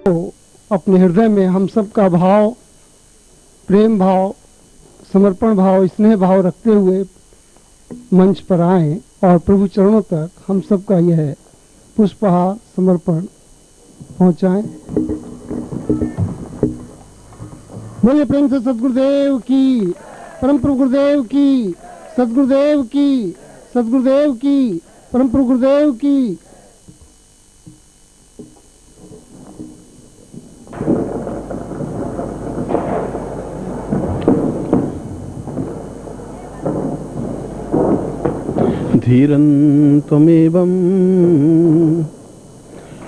अपने हृदय में हम सब का भाव, प्रेम भाव, समर्पण भाव, स्नेह भाव रखते हुए मंच पर आए और प्रभु चरणों तक हम सब का यह पुष्पहार समर्पण पहुंचाएं। बोलिए प्रेम से सदगुरुदेव की, परम प्रभु गुरुदेव की, सदगुरुदेव की, सदगुरुदेव की, परम प्रभु गुरुदेव की। धीरं त्वमेवं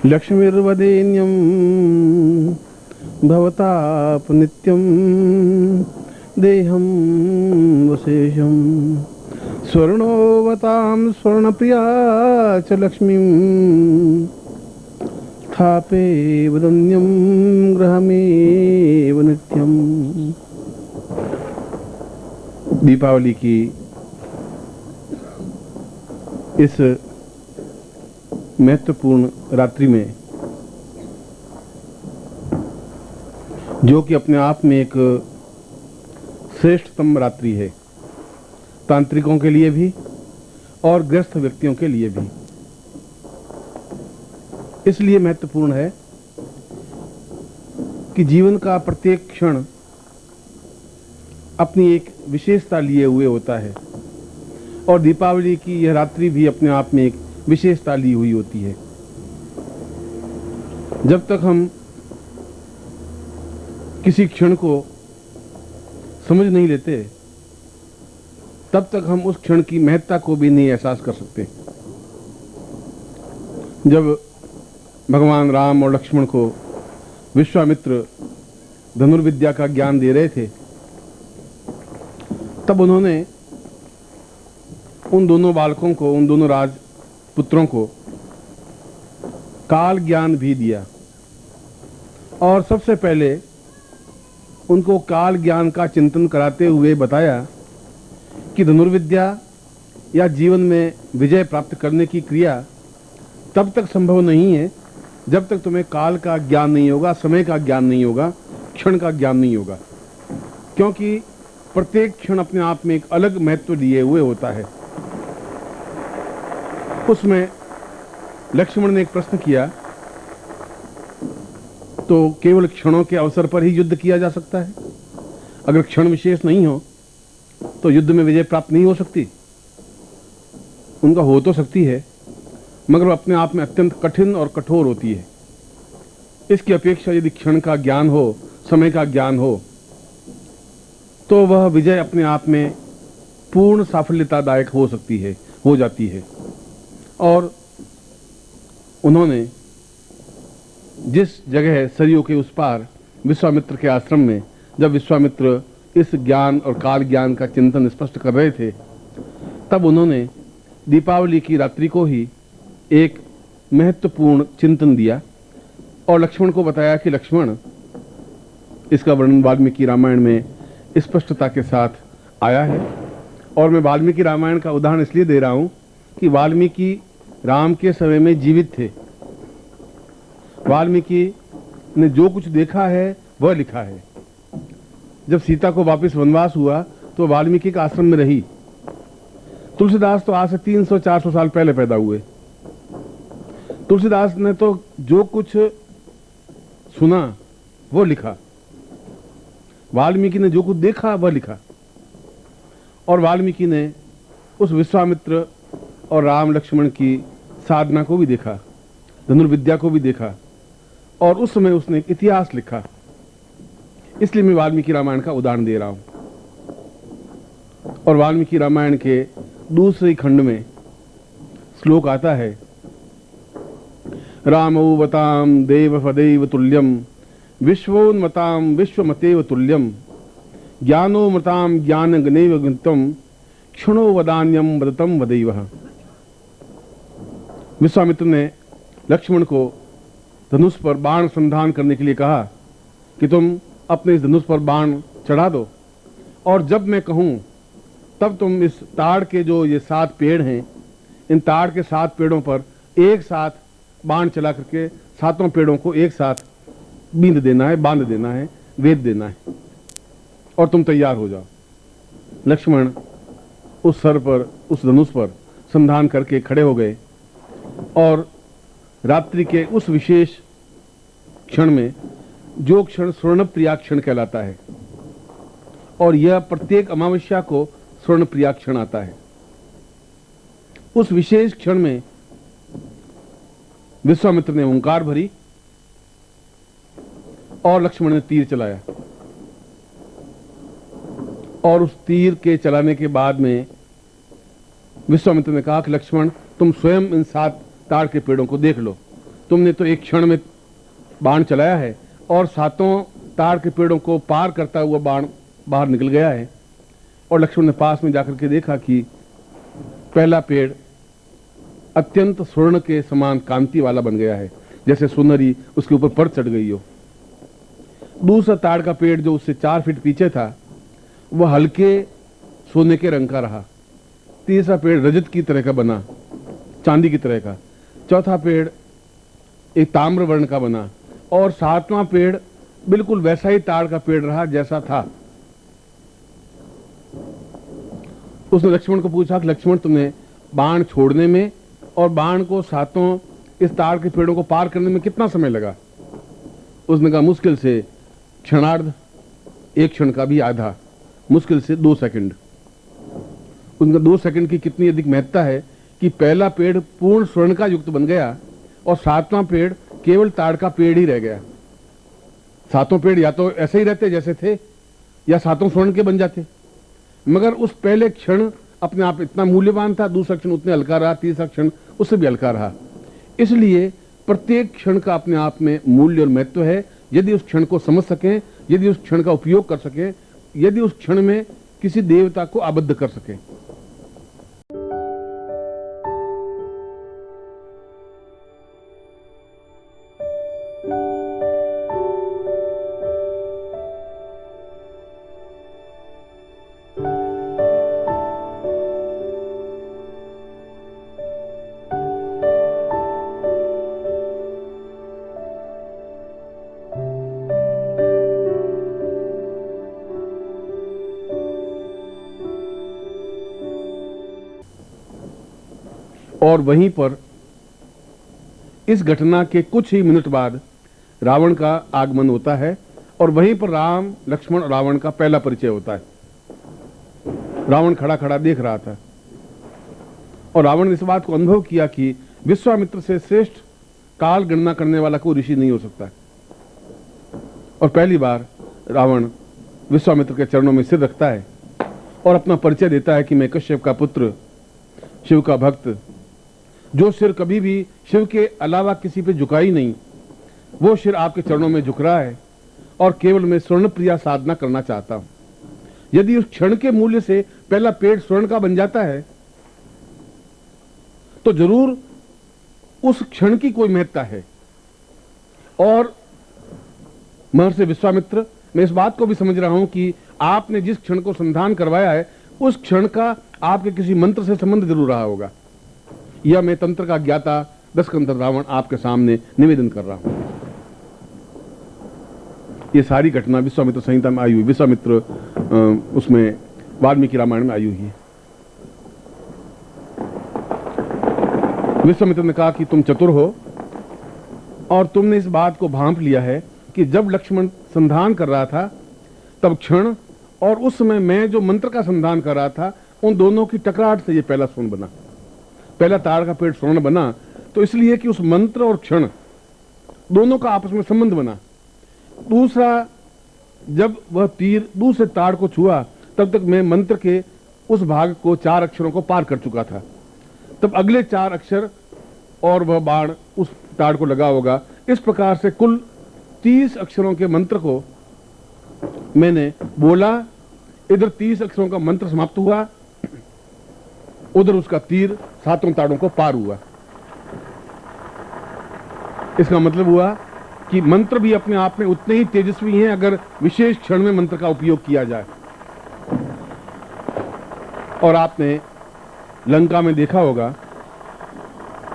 लक्ष्मीर्वदेन्यं भवताप नित्यं देहं वशेषं स्वर्णोवतां स्वर्णप्रिया च लक्ष्मीं स्थापे वदन्यं गृहमेव नित्यं। दीपावली की इस महत्वपूर्ण रात्रि में, जो कि अपने आप में एक श्रेष्ठतम रात्रि है, तांत्रिकों के लिए भी और गृहस्थ व्यक्तियों के लिए भी इसलिए महत्वपूर्ण है कि जीवन का प्रत्येक क्षण अपनी एक विशेषता लिए हुए होता है और दीपावली की यह रात्रि भी अपने आप में एक विशेषता ली हुई होती है। जब तक हम किसी क्षण को समझ नहीं लेते, तब तक हम उस क्षण की महत्ता को भी नहीं एहसास कर सकते। जब भगवान राम और लक्ष्मण को विश्वामित्र धनुर्विद्या का ज्ञान दे रहे थे, तब उन्होंने उन दोनों बालकों को, उन दोनों राजपुत्रों को काल ज्ञान भी दिया और सबसे पहले उनको काल ज्ञान का चिंतन कराते हुए बताया कि धनुर्विद्या या जीवन में विजय प्राप्त करने की क्रिया तब तक संभव नहीं है जब तक तुम्हें काल का ज्ञान नहीं होगा, समय का ज्ञान नहीं होगा, क्षण का ज्ञान नहीं होगा, क्योंकि प्रत्येक क्षण अपने आप में एक अलग महत्व लिए हुए होता है। उसमें लक्ष्मण ने एक प्रश्न किया, तो केवल क्षणों के अवसर पर ही युद्ध किया जा सकता है? अगर क्षण विशेष नहीं हो तो युद्ध में विजय प्राप्त नहीं हो सकती? उनका हो तो सकती है, मगर अपने आप में अत्यंत कठिन और कठोर होती है। इसकी अपेक्षा यदि क्षण का ज्ञान हो, समय का ज्ञान हो, तो वह विजय अपने आप में पूर्ण साफल्यतादायक हो सकती है, हो जाती है। और उन्होंने जिस जगह सरयू के उस पार विश्वामित्र के आश्रम में, जब विश्वामित्र इस ज्ञान और काल ज्ञान का चिंतन स्पष्ट कर रहे थे, तब उन्होंने दीपावली की रात्रि को ही एक महत्वपूर्ण चिंतन दिया और लक्ष्मण को बताया कि लक्ष्मण, इसका वर्णन वाल्मीकि रामायण में स्पष्टता के साथ आया है। और मैं वाल्मीकि रामायण का उदाहरण इसलिए दे रहा हूं कि वाल्मीकि राम के समय में जीवित थे। वाल्मीकि ने जो कुछ देखा है वह लिखा है। जब सीता को वापस वनवास हुआ तो वाल्मीकि का आश्रम में रही। तुलसीदास तो आज से 300-400 साल पहले पैदा हुए। तुलसीदास ने तो जो कुछ सुना वो लिखा, वाल्मीकि ने जो कुछ देखा वह लिखा। और वाल्मीकि ने उस विश्वामित्र और राम लक्ष्मण की साधना को भी देखा, धनुर्विद्या को भी देखा, और उस समय उसने एक इतिहास लिखा। इसलिए मैं वाल्मीकि रामायण का उदाहरण दे रहा हूं। और वाल्मीकि रामायण के दूसरे खंड में श्लोक आता है, रामोवताम देवपदैव तुल्यम विश्वोन्मताम विश्वमतेव तुल्यम ज्ञानोमताम ज्ञानगणैव गणितम क्षणो वदान्यम वदतम वदैवः। विश्वामित्र ने लक्ष्मण को धनुष पर बाण संधान करने के लिए कहा कि तुम अपने इस धनुष पर बाण चढ़ा दो, और जब मैं कहूं तब तुम इस ताड़ के जो ये 7 पेड़ हैं, इन ताड़ के 7 पेड़ों पर एक साथ बाण चला करके 7 पेड़ों को एक साथ बींद देना है, बांध देना है, वेद देना है और तुम तैयार हो जाओ। लक्ष्मण उस सर पर, उस धनुष पर संधान करके खड़े हो गए और रात्रि के उस विशेष क्षण में, जो क्षण स्वर्णप्रिया क्षण कहलाता है और यह प्रत्येक अमावस्या को स्वर्णप्रिया क्षण आता है, उस विशेष क्षण में विश्वामित्र ने ओंकार भरी और लक्ष्मण ने तीर चलाया और उस तीर के चलाने के बाद में विश्वामित्र ने कहा कि लक्ष्मण, तुम स्वयं इन 7 ताड़ के पेड़ों को देख लो। तुमने तो एक क्षण में बाण चलाया है और 7 ताड़ के पेड़ों को पार करता हुआ बाण बाहर निकल गया है। और लक्ष्मण ने पास में जाकर के देखा कि पहला पेड़ अत्यंत स्वर्ण के समान कांति वाला बन गया है, जैसे सुनहरी उसके ऊपर पर चढ़ गई हो। दूसरा ताड़ का पेड़ जो उससे 4 फीट पीछे था वह हल्के सोने के रंग का रहा। तीसरा पेड़ रजत की तरह का बना, चांदी की तरह का। चौथा पेड़ एक ताम्र वर्ण का बना और 7वां पेड़ बिल्कुल वैसा ही ताड़ का पेड़ रहा जैसा था। उसने लक्ष्मण को पूछा कि लक्ष्मण, तुमने बाण छोड़ने में और बाण को 7 इस ताड़ के पेड़ों को पार करने में कितना समय लगा? उसने कहा मुश्किल से क्षणार्ध, एक क्षण का भी आधा, मुश्किल से 2 सेकंड। उनका 2 सेकंड की कितनी अधिक महत्ता है कि पहला पेड़ पूर्ण स्वर्ण का युक्त बन गया और 7वां पेड़ केवल ताड़ का पेड़ ही रह गया। 7 पेड़ या तो ऐसे ही रहते जैसे थे या 7 स्वर्ण के बन जाते, मगर उस पहले क्षण अपने आप इतना मूल्यवान था, दूसरा क्षण उतने हल्का रहा, तीसरा क्षण उससे भी हल्का रहा। इसलिए प्रत्येक क्षण का अपने आप में मूल्य और महत्व है। यदि उस क्षण को समझ सकें, यदि उस क्षण का उपयोग कर सकें, यदि उस क्षण में किसी देवता को आबद्ध कर सकें। और वहीं पर इस घटना के कुछ ही मिनट बाद रावण का आगमन होता है और वहीं पर राम, लक्ष्मण और रावण का पहला परिचय होता है। रावण खड़ा खड़ा देख रहा था और रावण ने इस बात को अनुभव किया कि विश्वामित्र से श्रेष्ठ काल गणना करने वाला कोई ऋषि नहीं हो सकता। और पहली बार रावण विश्वामित्र के चरणों में सिर रखता है और अपना परिचय देता है कि मैं कश्यप का पुत्र, शिव का भक्त, जो सिर कभी भी शिव के अलावा किसी पे झुका ही नहीं, वो सिर आपके चरणों में झुक रहा है और केवल मैं स्वर्णप्रिया साधना करना चाहता हूं। यदि उस क्षण के मूल्य से पहला पेड़ स्वर्ण का बन जाता है तो जरूर उस क्षण की कोई महत्ता है। और महर्षि विश्वामित्र, मैं इस बात को भी समझ रहा हूं कि आपने जिस क्षण को संधान करवाया है उस क्षण का आपके किसी मंत्र से संबंध जरूर रहा होगा। यह मैं तंत्र का ज्ञाता दशकंधर रावण आपके सामने निवेदन कर रहा हूं। यह सारी घटना विश्वामित्र संहिता में आई हुई, विश्वामित्र उसमें वाल्मीकि रामायण में आई हुई है। विश्वामित्र ने कहा कि तुम चतुर हो और तुमने इस बात को भांप लिया है कि जब लक्ष्मण संधान कर रहा था तब क्षण और उस समय मैं जो मंत्र का संधान कर रहा था, उन दोनों की टकराहट से ये पहला स्वर्ण बना, पहला ताड़ का पेड़ स्वर्ण बना। तो इसलिए कि उस मंत्र और क्षण दोनों का आपस में संबंध बना। दूसरा, जब वह तीर दूसरे ताड़ को छुआ तब तक मैं मंत्र के उस भाग को 4 अक्षरों को पार कर चुका था। तब अगले 4 अक्षर और वह बाण उस ताड़ को लगा होगा। इस प्रकार से कुल 30 अक्षरों के मंत्र को मैंने बोला। इधर 30 अक्षरों का मंत्र समाप्त हुआ, उधर उसका तीर 7 ताड़ों को पार हुआ। इसका मतलब हुआ कि मंत्र भी अपने आप में उतने ही तेजस्वी हैं अगर विशेष क्षण में मंत्र का उपयोग किया जाए। और आपने लंका में देखा होगा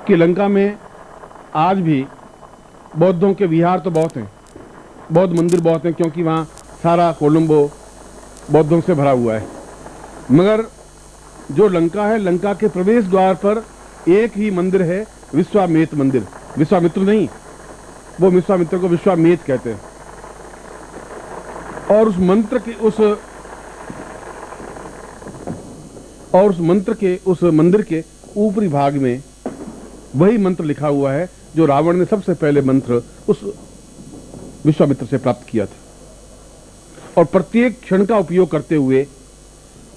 कि लंका में आज भी बौद्धों के विहार तो बहुत हैं, बौद्ध मंदिर बहुत हैं, क्योंकि वहाँ सारा कोलंबो बौद्धों से भरा हुआ है। मगर जो लंका है, लंका के प्रवेश द्वार पर एक ही मंदिर है, विश्वामित्र मंदिर। विश्वामित्र नहीं, वो विश्वामित्र को विश्वामेध कहते हैं। और उस मंदिर के ऊपरी भाग में वही मंत्र लिखा हुआ है जो रावण ने सबसे पहले मंत्र उस विश्वामित्र से प्राप्त किया था। और प्रत्येक क्षण का उपयोग करते हुए,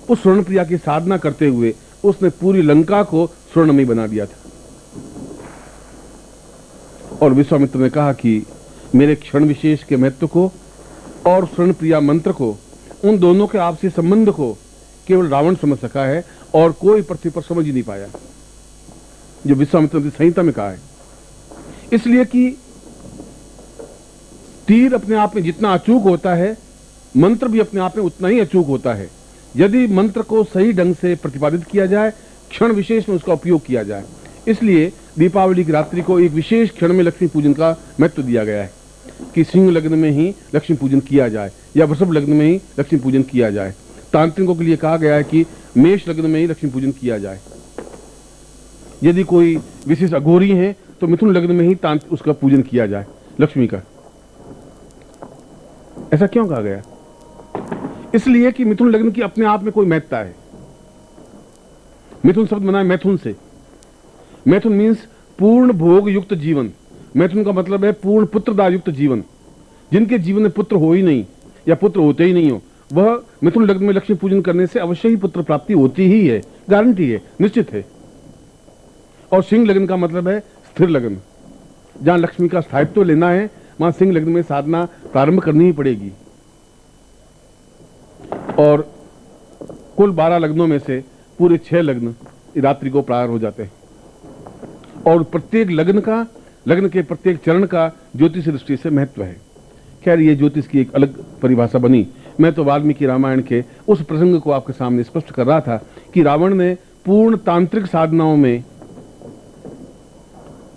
उस स्वर्ण प्रिया की साधना करते हुए, उसने पूरी लंका को स्वर्णमयी बना दिया था। और विश्वामित्र ने कहा कि मेरे क्षण विशेष के महत्व को और स्वर्ण प्रिया मंत्र को, उन दोनों के आपसी संबंध को केवल रावण समझ सका है और कोई पृथ्वी पर समझ ही नहीं पाया, जो विश्वामित्र ने संहिता में कहा है। इसलिए कि तीर अपने आप में जितना अचूक होता है, मंत्र भी अपने आप में उतना ही अचूक होता है, यदि मंत्र को सही ढंग से प्रतिपादित किया जाए, क्षण विशेष में उसका उपयोग किया जाए। इसलिए दीपावली की रात्रि को एक विशेष क्षण में लक्ष्मी पूजन का महत्व दिया गया है कि सिंह लग्न में ही लक्ष्मी पूजन किया जाए या वृषभ लग्न में ही लक्ष्मी पूजन किया जाए। तांत्रिकों के लिए कहा गया है कि मेष लग्न में ही लक्ष्मी पूजन किया जाए। यदि कोई विशेष अघोरी है तो मिथुन लग्न में ही उसका पूजन किया जाए लक्ष्मी का। ऐसा क्यों कहा गया? इसलिए कि मिथुन लग्न की अपने आप में कोई महत्ता है। मिथुन शब्द बना है मैथुन से। मैथुन मीन्स पूर्ण भोग युक्त जीवन। मैथुन का मतलब है पूर्ण पुत्रदा युक्त जीवन। जिनके जीवन में पुत्र हो ही नहीं या पुत्र होते ही नहीं हो, वह मिथुन लग्न में लक्ष्मी पूजन करने से अवश्य ही पुत्र प्राप्ति होती ही है, गारंटी है, निश्चित है। और सिंह लग्न का मतलब है स्थिर लग्न। जहां लक्ष्मी का स्थायित्व लेना है, वहां सिंह लग्न में साधना प्रारंभ करनी ही पड़ेगी। और कुल 12 लग्नों में से पूरे 6 लग्न रात्रि को प्रारंभ हो जाते हैं। और प्रत्येक लग्न के प्रत्येक चरण का ज्योतिष दृष्टि से महत्व है। खैर, ये ज्योतिष की एक अलग परिभाषा बनी। मैं तो वाल्मीकि रामायण के उस प्रसंग को आपके सामने स्पष्ट कर रहा था कि रावण ने पूर्ण तांत्रिक साधनाओं में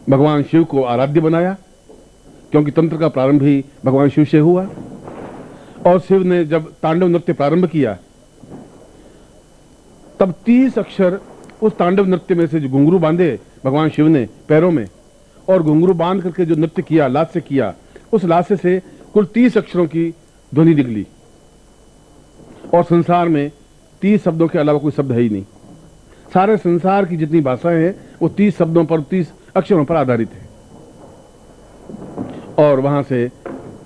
भगवान शिव को आराध्य बनाया, क्योंकि तंत्र का प्रारंभ ही भगवान शिव से हुआ। और शिव ने जब तांडव नृत्य प्रारंभ किया, तब 30 अक्षर उस तांडव नृत्य में से जो घुंघरू बांधे भगवान शिव ने पैरों में, और घुंघरू बांध करके जो नृत्य किया, लास्य किया, उस लास्य से कुल 30 अक्षरों की ध्वनि निकली। और संसार में 30 शब्दों के अलावा कोई शब्द है ही नहीं। सारे संसार की जितनी भाषाएं हैं वो 30 शब्दों पर, 30 अक्षरों पर आधारित है। और वहां से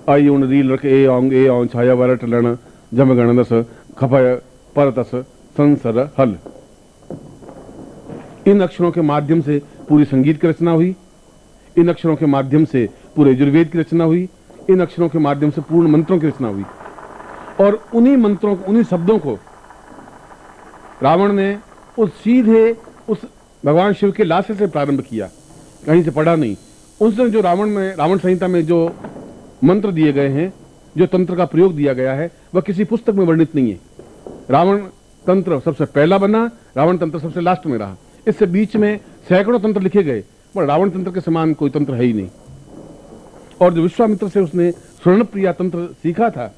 आई उण रील रख ए औंग छाया वरट लण जम गणदस खपय परतस संसर हल। इन अक्षरों के माध्यम से पूरी संगीत की रचना हुई। इन अक्षरों के माध्यम से पूरे यजुर्वेद की रचना हुई। इन अक्षरों के माध्यम से पूर्ण मंत्रों की रचना हुई। और उन्हीं मंत्रों को, उन्हीं शब्दों को रावण ने सीधे उस भगवान शिव के लास्य से प्रारंभ किया, कहीं से पढ़ा नहीं। उसने जो रावण संहिता में जो मंत्र दिए गए हैं, जो तंत्र का प्रयोग दिया गया है, वह किसी पुस्तक में वर्णित नहीं है। रावण तंत्र सबसे पहला बना, रावण तंत्र सबसे लास्ट में रहा। इससे बीच में सैकड़ों तंत्र लिखे गए, पर रावण तंत्र के समान कोई तंत्र है ही नहीं। और जो विश्वामित्र से उसने स्वर्ण प्रिया तंत्र सीखा था,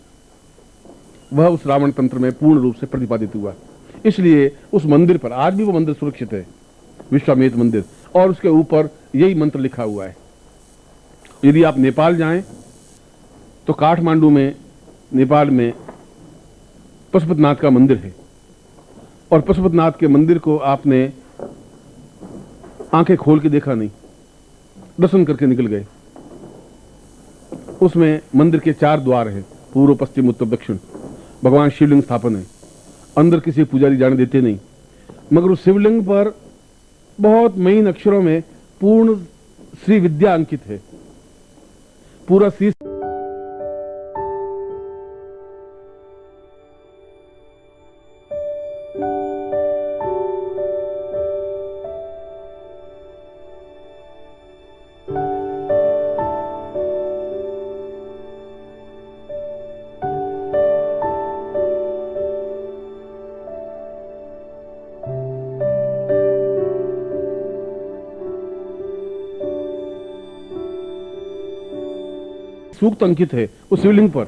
वह उस रावण तंत्र में पूर्ण रूप से प्रतिपादित हुआ। इसलिए उस मंदिर पर आज भी वो मंदिर सुरक्षित है, विश्वामित्र मंदिर, और उसके ऊपर यही मंत्र लिखा हुआ है। यदि आप नेपाल जाएं तो काठमांडू में, नेपाल में पशुपतिनाथ का मंदिर है। और पशुपतिनाथ के मंदिर को आपने आंखें खोल के देखा नहीं, दर्शन करके निकल गए। उसमें मंदिर के 4 द्वार हैं, पूर्व, पश्चिम, उत्तर, दक्षिण। भगवान शिवलिंग स्थापन है। अंदर किसी पुजारी जाने देते नहीं, मगर उस शिवलिंग पर बहुत महीन अक्षरों में पूर्ण श्री विद्या अंकित है। पूरा श्री सूक्त अंकित है उस शिवलिंग पर,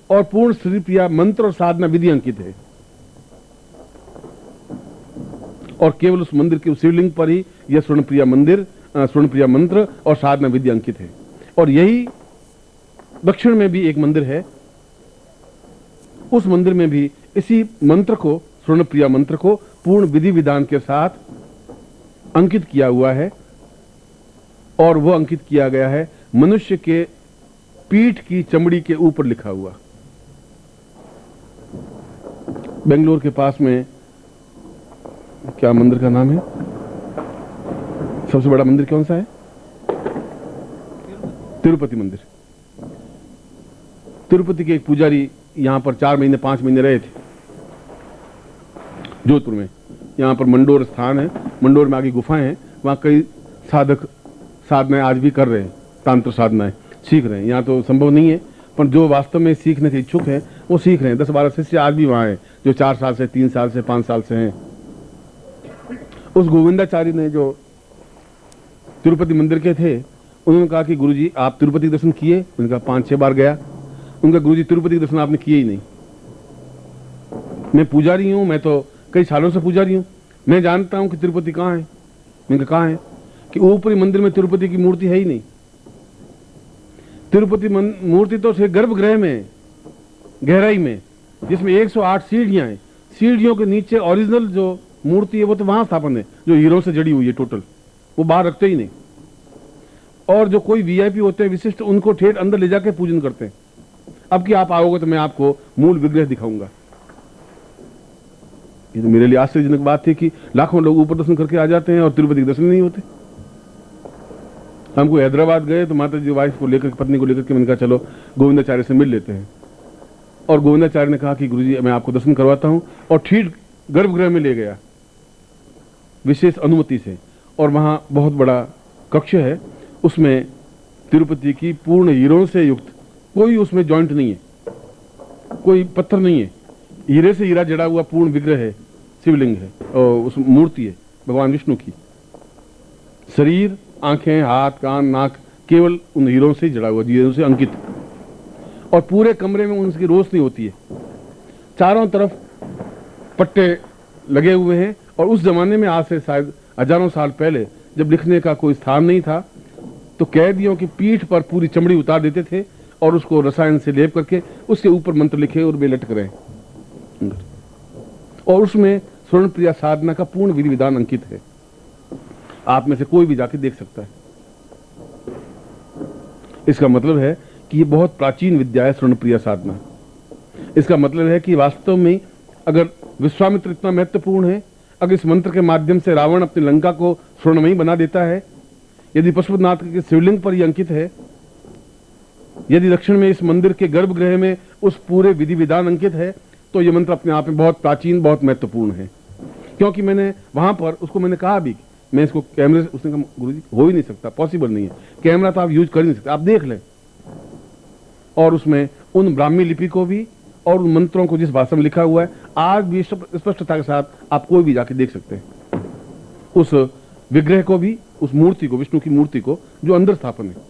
और पूर्ण श्री प्रिया मंत्र और साधना विधि अंकित है, और केवल उस मंदिर के उस शिवलिंग पर ही यह स्वर्ण प्रिया मंदिर, स्वर्ण प्रिया मंत्र और साधना विधि अंकित है। और यही दक्षिण में भी एक मंदिर है, उस मंदिर में भी इसी मंत्र को, स्वर्ण प्रिया मंत्र को पूर्ण विधि विधान के साथ अंकित किया हुआ है, और वह अंकित किया गया है मनुष्य के पीठ की चमड़ी के ऊपर लिखा हुआ। बेंगलोर के पास में क्या मंदिर का नाम है, सबसे बड़ा मंदिर कौन सा है? तिरुपति मंदिर। तिरुपति के एक पुजारी यहां पर 4 महीने 5 महीने रहे थे जोधपुर में। यहां पर मंडोर स्थान है, मंडोर में आगे गुफाएं हैं, वहां कई साधक साधनाएं आज भी कर रहे हैं, तांत्र साधनाएं सीख रहे हैं। यहाँ तो संभव नहीं है, पर जो वास्तव में सीखने के इच्छुक हैं वो सीख रहे हैं। 10-12 शिष्य आज भी वहाँ हैं जो 4 साल से, 3 साल से, 5 साल से हैं। उस गोविंदाचार्य ने जो तिरुपति मंदिर के थे, उन्होंने कहा कि गुरुजी आप तिरुपति के दर्शन किए? उनका 5-6 बार गया। उनका गुरुजी तिरुपति के दर्शन आपने किए ही नहीं। मैं पुजारी हूँ, मैं तो कई सालों से पुजारी हूँ, मैं जानता हूँ कि तिरुपति कहाँ है। मैंने कहा है कि ऊपरी मंदिर में तिरुपति की मूर्ति है ही नहीं। तिरुपति मूर्ति तो सिर्फ गर्भगृह में, गहराई में, जिसमें 108 सीढ़ियां हैं। सीढ़ियों के नीचे ओरिजिनल जो मूर्ति है वो तो वहां स्थापन है, जो हीरों से जड़ी हुई है टोटल, वो बाहर रखते ही नहीं। और जो कोई वीआईपी होते हैं विशिष्ट, उनको ठेठ अंदर ले जाके पूजन करते हैं। अब कि आप आओगे तो मैं आपको मूल विग्रह दिखाऊंगा। ये तो मेरे लिए आश्चर्यजनक बात थी कि लाखों लोग ऊपर दर्शन करके आ जाते हैं और तिरुपति के दर्शन नहीं होते। हमको हैदराबाद गए तो माता जी वाइफ को लेकर, पत्नी को लेकर के मैंने कहा चलो गोविंदाचार्य से मिल लेते हैं। और गोविंदाचार्य ने कहा कि गुरुजी मैं आपको दर्शन करवाता हूं, और ठीक गर्भगृह में ले गया विशेष अनुमति से। और वहां बहुत बड़ा कक्ष है, उसमें तिरुपति की पूर्ण हीरों से युक्त, कोई उसमें जॉइंट नहीं है, कोई पत्थर नहीं है, हीरे से हीरा जड़ा हुआ पूर्ण विग्रह है, शिवलिंग है, और उस मूर्ति है भगवान विष्णु की। शरीर, आंखें, हाथ, कान, नाक केवल उन हीरों से जड़ा हुआ, हीरों से अंकित। और पूरे कमरे में उनकी रोशनी होती है, चारों तरफ पट्टे लगे हुए हैं। और उस जमाने में, आज से शायद हजारों साल पहले, जब लिखने का कोई स्थान नहीं था, तो कैदियों की पीठ पर पूरी चमड़ी उतार देते थे और उसको रसायन से लेप करके उसके ऊपर मंत्र लिखे और वे लटक रहे हैं। और उसमें स्वर्ण प्रिया साधना का पूर्ण विधि विधान अंकित है। आप में से कोई भी जाके देख सकता है। इसका मतलब है कि ये बहुत प्राचीन विद्या है स्वर्ण प्रिया साधना। इसका मतलब है कि वास्तव में अगर विश्वामित्र इतना महत्वपूर्ण है, अगर इस मंत्र के माध्यम से रावण अपनी लंका को स्वर्णमयी बना देता है, यदि पशुपतिनाथ के शिवलिंग पर यह अंकित है, यदि दक्षिण में इस मंदिर के गर्भगृह में उस पूरे विधि विधान अंकित है, तो यह मंत्र अपने आप में बहुत प्राचीन, बहुत महत्वपूर्ण है। क्योंकि मैंने वहां पर उसको मैंने कहा भी, मैं इसको कैमरे से, उसने कहा गुरुजी हो ही नहीं सकता, पॉसिबल नहीं है, कैमरा तो आप यूज कर ही नहीं सकते, आप देख लें। और उसमें उन ब्राह्मी लिपि को भी और उन मंत्रों को जिस भाषा में लिखा हुआ है, आज भी स्पष्टता के साथ आप कोई भी जाके देख सकते हैं। उस विग्रह को भी, उस मूर्ति को, विष्णु की मूर्ति को जो अंदर स्थापन है।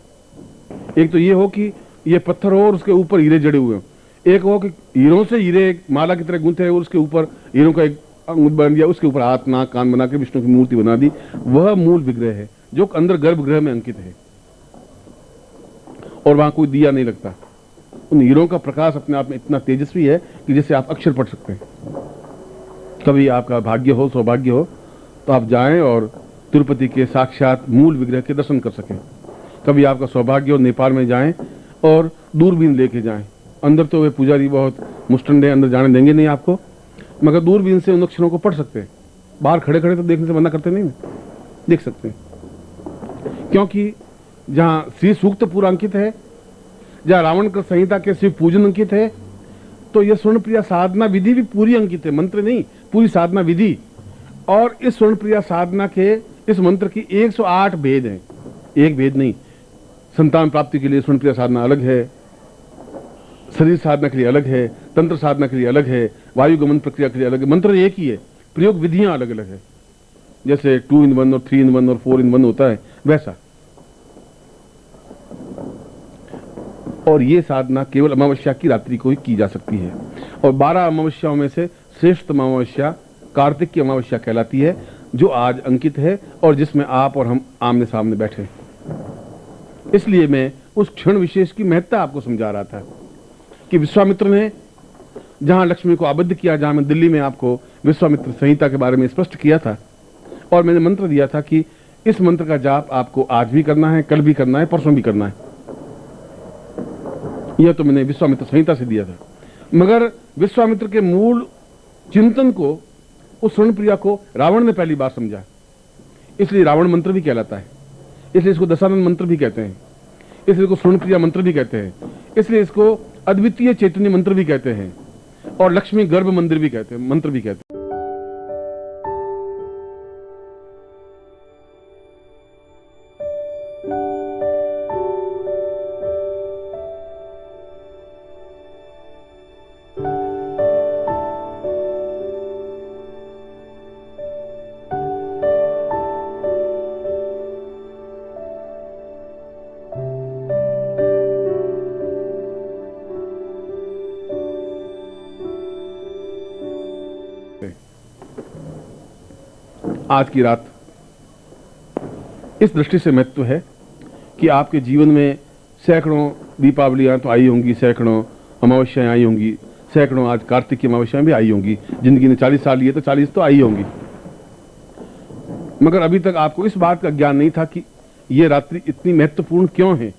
एक तो ये हो कि ये पत्थर हो और उसके ऊपर हीरे जड़े हुए हो, एक हो कि हीरों से हीरे एक माला की तरह गूंथे और उसके ऊपर हीरों का एक अंगूठ बन दिया, उसके ऊपर हाथ, नाक, कान बना के विष्णु की मूर्ति बना दी। वह मूल विग्रह है जो अंदर गर्भगृह में अंकित है, और वहां कोई दिया नहीं लगता। उन हीरों का प्रकाश अपने आप में इतना तेजस्वी है कि जैसे आप अक्षर पढ़ सकते हैं। कभी आपका भाग्य हो, सौभाग्य हो, तो आप जाएं और तिरुपति के साक्षात मूल विग्रह के दर्शन कर सकें। कभी आपका सौभाग्य हो, नेपाल में जाएं और दूरबीन लेके जाएं। अंदर तो वे पुजारी बहुत मुस्टंडे, अंदर जाने देंगे नहीं आपको, मगर दूरबीन से उन अक्षरों को पढ़ सकते हैं। बाहर खड़े खड़े तो देखने से मना करते नहीं ना, देख सकते हैं। क्योंकि जहां श्री सूक्त पूरा अंकित है, जहां रावण का संहिता के शिव पूजन अंकित है, तो यह स्वर्ण प्रिया साधना विधि भी पूरी अंकित है, मंत्र नहीं, पूरी साधना विधि। और इस स्वर्ण प्रिया साधना के, इस मंत्र की 108 भेद हैं, एक भेद नहीं। संतान प्राप्ति के लिए स्वर्ण प्रिया साधना अलग है, शरीर साधना के लिए अलग है, तंत्र साधना के लिए अलग है, वायु गमन प्रक्रिया के लिए अलग है। मंत्र एक ही है, प्रयोग विधियां अलग अलग है। जैसे 2 in 1 और 3 in 1 और 4 in 1 होता है, वैसा। और ये साधना केवल अमावस्या की रात्रि को ही की जा सकती है। और 12 अमावस्याओं में से श्रेष्ठ अमावस्या कार्तिक की अमावस्या कहलाती है, जो आज अंकित है और जिसमें आप और हम आमने सामने बैठे। इसलिए मैं उस क्षण विशेष की महत्ता आपको समझा रहा था कि विश्वामित्र ने जहां लक्ष्मी को आबद्ध किया, जहां मैं दिल्ली में आपको विश्वामित्र संहिता के बारे में स्पष्ट किया था और मैंने मंत्र दिया था कि इस मंत्र का जाप आपको आज भी करना है, कल भी करना है, परसों भी करना है। यह तो मैंने विश्वामित्र संहिता से दिया था। मगर विश्वामित्र के मूल चिंतन को, उस स्वर्णप्रिया को रावण ने पहली बार समझा, इसलिए रावण मंत्र भी कहलाता है, इसलिए इसको दशानन मंत्र भी कहते हैं, इसलिए इसको स्वर्णप्रिया मंत्र भी कहते हैं, इसलिए इसको अद्वितीय चैतन्य मंत्र भी कहते हैं और लक्ष्मी गर्भ मंदिर भी कहते हैं, मंत्र भी कहते हैं। आज की रात इस दृष्टि से महत्व है कि आपके जीवन में सैकड़ों दीपावलियां तो आई होंगी, सैकड़ों अमावस्याएं आई होंगी, सैकड़ों आज कार्तिक की अमावस्याएं भी आई होंगी। जिंदगी ने 40 साल लिए तो 40 तो आई होंगी। मगर अभी तक आपको इस बात का ज्ञान नहीं था कि यह रात्रि इतनी महत्वपूर्ण क्यों है,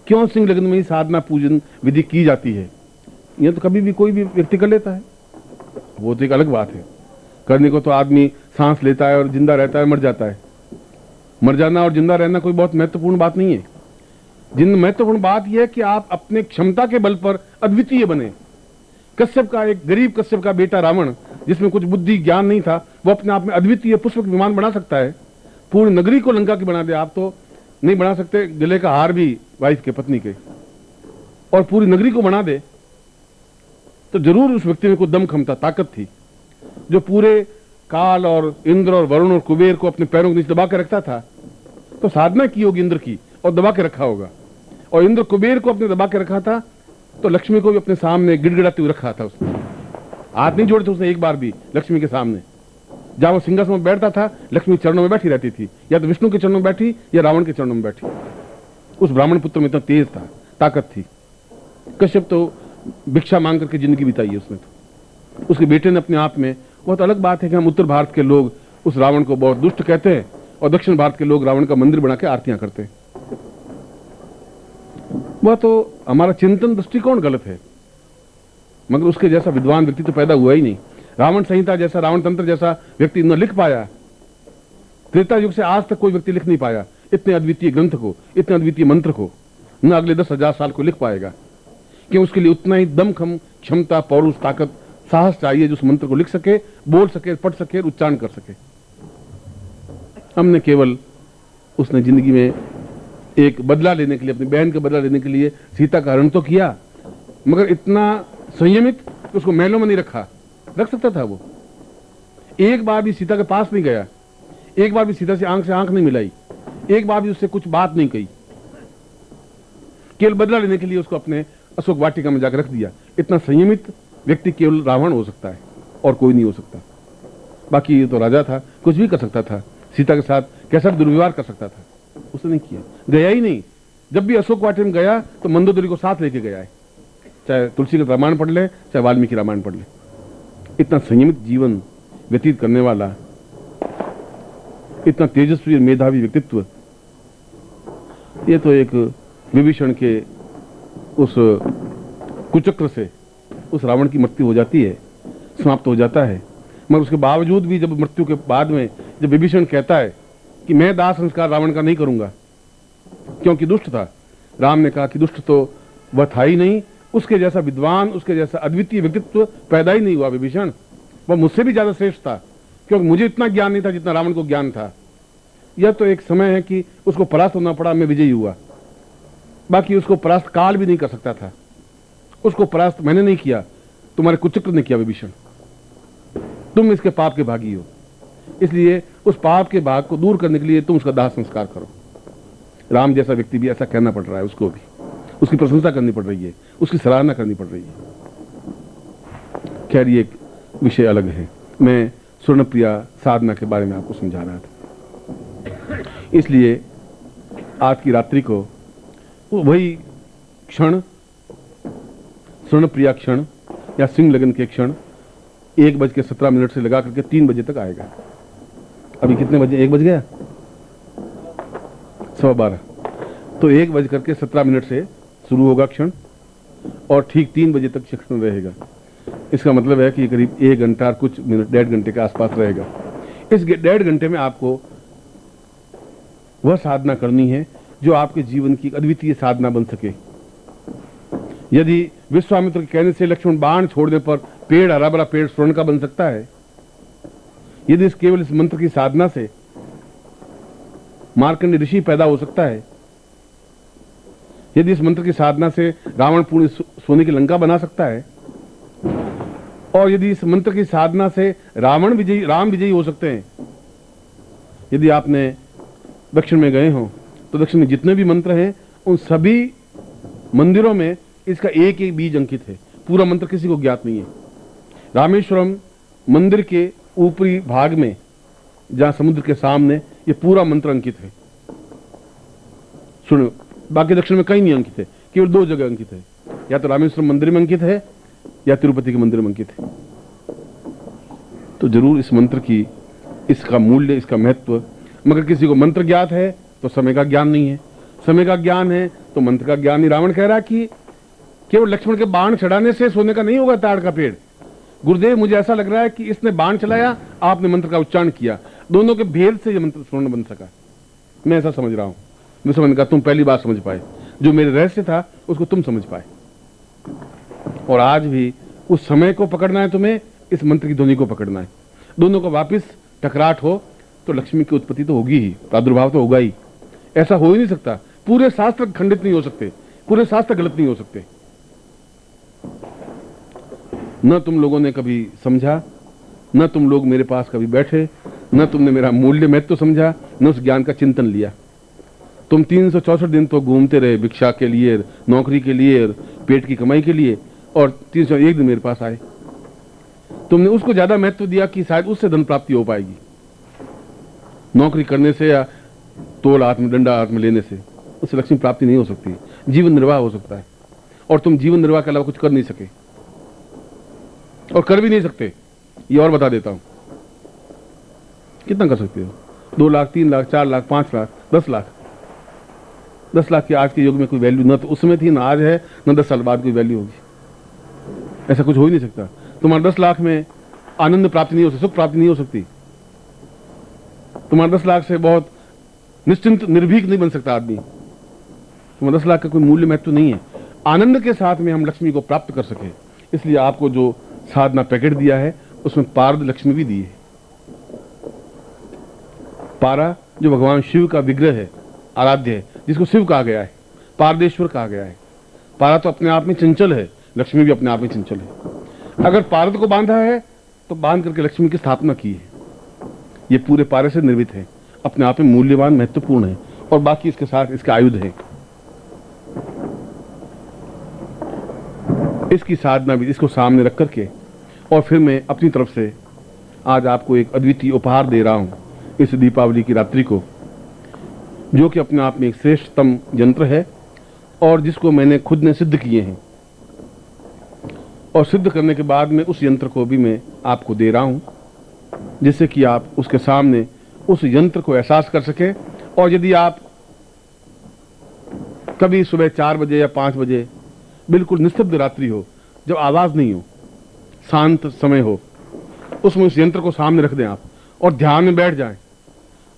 क्यों सिंह लग्न में ही साधना पूजन विधि की जाती है। यह तो कभी भी कोई भी व्यक्ति कर लेता है, वो तो एक अलग बात है। करने को तो आदमी सांस लेता है और जिंदा रहता है, मर जाता है। मर जाना और जिंदा रहना कोई बहुत महत्वपूर्ण बात नहीं है। महत्वपूर्ण बात यह है कि आप अपने क्षमता के बल पर अद्वितीय बने। कश्यप का, एक गरीब कश्यप का बेटा रावण, जिसमें कुछ बुद्धि ज्ञान नहीं था, वो अपने आप में अद्वितीय पुष्पक विमान बना सकता है। पूरी नगरी को लंका की बना दे। आप तो नहीं बना सकते, गले का हार भी वाइफ के, पत्नी के, और पूरी नगरी को बना दे, तो जरूर उस व्यक्ति में कोई दम क्षमता, ताकत थी, जो पूरे काल और इंद्र और वरुण और कुबेर को अपने पैरों के नीचे दबा के रखता था। तो साधना की होगी इंद्र की और दबा के रखा होगा। और इंद्र कुबेर को अपने दबा के रखा था, तो लक्ष्मी को भी अपने सामने गिड़गिड़ाते हुए रखा था उसने। हाथ नहीं जोड़े थे उसने एक बार भी लक्ष्मी के सामने। जहां वो सिंहासन में बैठता था, लक्ष्मी चरणों में बैठी रहती थी, या तो विष्णु के चरणों में बैठी या रावण के चरणों में बैठी। उस ब्राह्मण पुत्र में इतना तेज था, ताकत थी। कश्यप तो भिक्षा मांग करके जिंदगी बिताई है उसने। तो उसके बेटे ने अपने आप में, बहुत अलग बात है कि हम उत्तर भारत के लोग उस रावण को बहुत दुष्ट कहते हैं और दक्षिण भारत के लोग रावण का मंदिर बना के आरतियां करते हैं। वह तो हमारा चिंतन दृष्टिकोण गलत है। मगर उसके जैसा विद्वान व्यक्ति तो पैदा हुआ ही नहीं। रावण संहिता जैसा, रावण तंत्र जैसा व्यक्ति न लिख पाया। त्रेता युग से आज तक कोई व्यक्ति लिख नहीं पाया इतने अद्वितीय ग्रंथ को, इतने अद्वितीय मंत्र को। न अगले 10,000 साल को लिख पाएगा, कि उसके लिए उतना ही दमखम, क्षमता, पौरुष, ताकत, साहस चाहिए जो उस मंत्र को लिख सके, बोल सके, पढ़ सके, उच्चारण कर सके। हमने केवल, उसने जिंदगी में एक बदला लेने के लिए, अपनी बहन का बदला लेने के लिए सीता का हरण तो किया, मगर इतना संयमित कि उसको महलों में नहीं रखा। रख सकता था वो। एक बार भी सीता के पास नहीं गया, एक बार भी सीता से आंख नहीं मिलाई, एक बार भी उससे कुछ बात नहीं कही। केवल बदला लेने के लिए उसको अपने अशोक वाटिका में जाकर रख दिया। इतना संयमित व्यक्ति केवल रावण हो सकता है और कोई नहीं हो सकता। बाकी ये तो राजा था, कुछ भी कर सकता था, सीता के साथ कैसा दुर्व्यवहार कर सकता था, उसने नहीं किया, गया ही नहीं। जब भी अशोक वाटिका में गया तो मंदोदरी को साथ लेके गया है, चाहे तुलसी का रामायण पढ़ ले, चाहे वाल्मीकि रामायण पढ़ ले। इतना संयमित जीवन व्यतीत करने वाला, इतना तेजस्वी और मेधावी व्यक्तित्व, ये तो एक विभीषण के उस कुचक्र से उस रावण की मृत्यु हो जाती है, समाप्त हो जाता है। मगर उसके बावजूद भी जब मृत्यु के बाद में जब विभीषण कहता है कि मैं दाह संस्कार रावण का नहीं करूंगा, क्योंकि दुष्ट था, राम ने कहा कि दुष्ट तो वह था ही नहीं, उसके जैसा विद्वान, उसके जैसा अद्वितीय व्यक्तित्व पैदा ही नहीं हुआ विभीषण। वह मुझसे भी ज्यादा श्रेष्ठ था, क्योंकि मुझे इतना ज्ञान नहीं था जितना रावण को ज्ञान था। यह तो एक समय है कि उसको परास्त होना पड़ा, मैं विजयी हुआ। बाकी उसको परास्त काल भी नहीं कर सकता था। उसको परास्त मैंने नहीं किया, तुम्हारे कुचक्र ने किया विभीषण। तुम इसके पाप के भागी हो, इसलिए उस पाप के भाग को दूर करने के लिए तुम उसका दाह संस्कार करो। राम जैसा व्यक्ति भी ऐसा कहना पड़ रहा है उसको भी। उसकी प्रशंसा करनी पड़ रही है, उसकी सराहना करनी पड़ रही है। खैर ये एक विषय अलग है। मैं स्वर्णप्रिया साधना के बारे में आपको समझा रहा था। इसलिए आज की रात्रि को वही क्षण, स्वर्णप्रिया क्षण या सिंह लगन के क्षण 1:17 से लगा करके 3 बजे तक आएगा। अभी कितने बजे? 1 बज गया, 12:15। तो 1:17 से शुरू होगा क्षण और ठीक 3 बजे तक क्षण रहेगा। इसका मतलब है कि करीब 1 घंटा और कुछ मिनट, 1.5 घंटे के आसपास रहेगा। इस 1.5 घंटे में आपको वह साधना करनी है जो आपके जीवन की अद्वितीय साधना बन सके। यदि विश्वामित्र के कहने से लक्ष्मण बाण छोड़ने पर पेड़, हरा भरा पेड़ स्वर्ण का बन सकता है, यदि केवल इस मंत्र की साधना से मार्कंडेय ऋषि पैदा हो सकता है, यदि इस मंत्र की साधना से रावण पूर्ण सोने की लंका बना सकता है, और यदि इस मंत्र की साधना से राम विजयी हो सकते हैं। यदि आपने दक्षिण में गए हो तो दक्षिण में जितने भी मंत्र हैं उन सभी मंदिरों में इसका एक एक बीज अंकित है। पूरा मंत्र किसी को ज्ञात नहीं है। रामेश्वरम मंदिर के ऊपरी भाग में, जहां समुद्र के सामने, ये पूरा मंत्र अंकित है। सुनो, बाकी दक्षिण में कहीं नहीं अंकित है, केवल 2 जगह अंकित है। या तो रामेश्वरम मंदिर में अंकित है या तिरुपति के मंदिर में अंकित है। तो जरूर इस मंत्र की, इसका मूल्य, इसका महत्व, मगर किसी को मंत्र ज्ञात है तो समय का ज्ञान नहीं है, समय का ज्ञान है तो मंत्र का ज्ञान नहीं। रावण कह रहा कि केवल लक्ष्मण के बाण चढ़ाने से सोने का नहीं होगा ताड़ का पेड़। गुरुदेव, मुझे ऐसा लग रहा है कि इसने बाण चलाया, आपने मंत्र का उच्चारण किया, दोनों के भेद से यह मंत्र स्वर्ण बन सका। मैं ऐसा समझ रहा हूं। मैं समझ गया, तुम पहली बार समझ पाए। जो मेरे रहस्य था उसको तुम समझ पाए। और आज भी उस समय को पकड़ना है तुम्हें, इस मंत्र की ध्वनि को पकड़ना है। दोनों को वापिस टकराट हो तो लक्ष्मी की उत्पत्ति तो होगी ही, प्रादुर्भाव तो होगा ही। ऐसा हो ही नहीं सकता। पूरे शास्त्र खंडित नहीं हो सकते, पूरे शास्त्र गलत नहीं हो सकते। न तुम लोगों ने कभी समझा, न तुम लोग मेरे पास कभी बैठे, न तुमने मेरा मूल्य महत्व समझा, न उस ज्ञान का चिंतन लिया। तुम 364 दिन तो घूमते रहे भिक्षा के लिए, नौकरी के लिए, पेट की कमाई के लिए, और 301 दिन मेरे पास आए। तुमने उसको ज्यादा महत्व दिया कि शायद उससे धन प्राप्ति हो पाएगी, नौकरी करने से या तोल हाथ में, डंडा हाथ में लेने से उससे लक्ष्मी प्राप्ति नहीं हो सकती। जीवन निर्वाह हो सकता है, और तुम जीवन निर्वाह के अलावा कुछ कर नहीं सके और कर भी नहीं सकते। ये और बता देता हूं, कितना कर सकते हो? 2 लाख, 3 लाख, 4 लाख, 5 लाख, 10 लाख। 10 लाख की आज के युग में कोई वैल्यू न तो उस समय थी, न आज है, न 10 साल बाद कोई वैल्यू होगी। ऐसा कुछ हो ही नहीं सकता। तुम्हारे 10 लाख में आनंद प्राप्ति नहीं हो सकती, सुख प्राप्ति नहीं हो सकती। तुम्हारे 10 लाख से बहुत निश्चिंत, निर्भीक नहीं बन सकता आदमी। तुम्हारे 10 लाख का कोई मूल्य महत्व नहीं है। आनंद के साथ में हम लक्ष्मी को प्राप्त कर सके, इसलिए आपको जो साधना पैकेट दिया है उसमें पारद लक्ष्मी भी दी है। पारा जो भगवान शिव का विग्रह है, आराध्य है, जिसको शिव कहा गया है, पारदेश्वर कहा गया है। पारा तो अपने आप में चंचल है, लक्ष्मी भी अपने आप में चंचल है। अगर पारद को बांधा है तो बांध करके लक्ष्मी की स्थापना की है। ये पूरे पारे से निर्मित है, अपने आप में मूल्यवान, महत्वपूर्ण है, और बाकी इसके साथ इसके आयुध है। इसकी साधना भी, इसको सामने रख करके, और फिर मैं अपनी तरफ से आज आपको एक अद्वितीय उपहार दे रहा हूं इस दीपावली की रात्रि को, जो कि अपने आप में एक श्रेष्ठतम यंत्र है और जिसको मैंने खुद ने सिद्ध किए हैं। और सिद्ध करने के बाद में उस यंत्र को भी मैं आपको दे रहा हूं, जिससे कि आप उसके सामने उस यंत्र को एहसास कर सके। और यदि आप कभी सुबह 4 बजे या 5 बजे बिल्कुल निस्तब्ध रात्रि हो, जब आवाज नहीं हो, शांत समय हो, उसमें उस यंत्र को सामने रख दें आप और ध्यान में बैठ जाएं,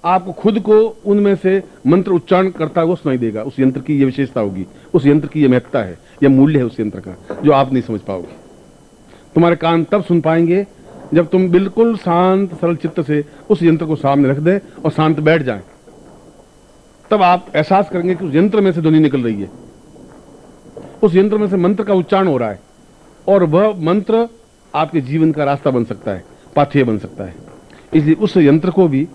आपको खुद को उनमें से मंत्र उच्चारण करता हुआ सुनाई देगा। उस यंत्र की यह विशेषता होगी, उस यंत्र की यह महत्ता है, यह मूल्य है उस यंत्र का, जो आप नहीं समझ पाओगे। तुम्हारे कान तब सुन पाएंगे जब तुम बिल्कुल शांत सरल चित्त से उस यंत्र को सामने रख दें और शांत बैठ जाएं। तब आप एहसास करेंगे कि उस यंत्र में से ध्वनि निकल रही है, उस यंत्र में से मंत्र का उच्चारण हो रहा है, और वह मंत्र आपके जीवन का रास्ता बन सकता है, पाथेय बन सकता है। इसलिए उस यंत्र को भी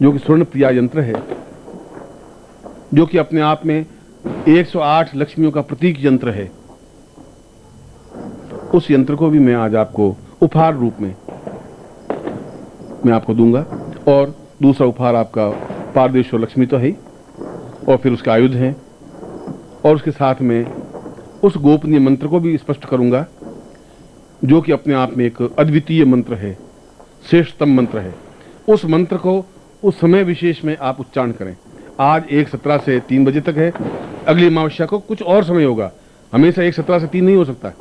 जो कि स्वर्ण प्रिया यंत्र है, जो कि अपने आप में 108 लक्ष्मियों का प्रतीक यंत्र है, उस यंत्र को भी मैं आज आपको उपहार रूप में मैं आपको दूंगा। और दूसरा उपहार आपका पारदेश्वर लक्ष्मी तो है ही, और फिर उसके आयुध हैं, और उसके साथ में उस गोपनीय मंत्र को भी स्पष्ट करूंगा, जो कि अपने आप में एक अद्वितीय मंत्र है, श्रेष्ठतम मंत्र है। उस मंत्र को उस समय विशेष में आप उच्चारण करें। आज 1:17 से 3 बजे तक है, अगली अमावस्या को कुछ और समय होगा, हमेशा 1:17 से 3 नहीं हो सकता,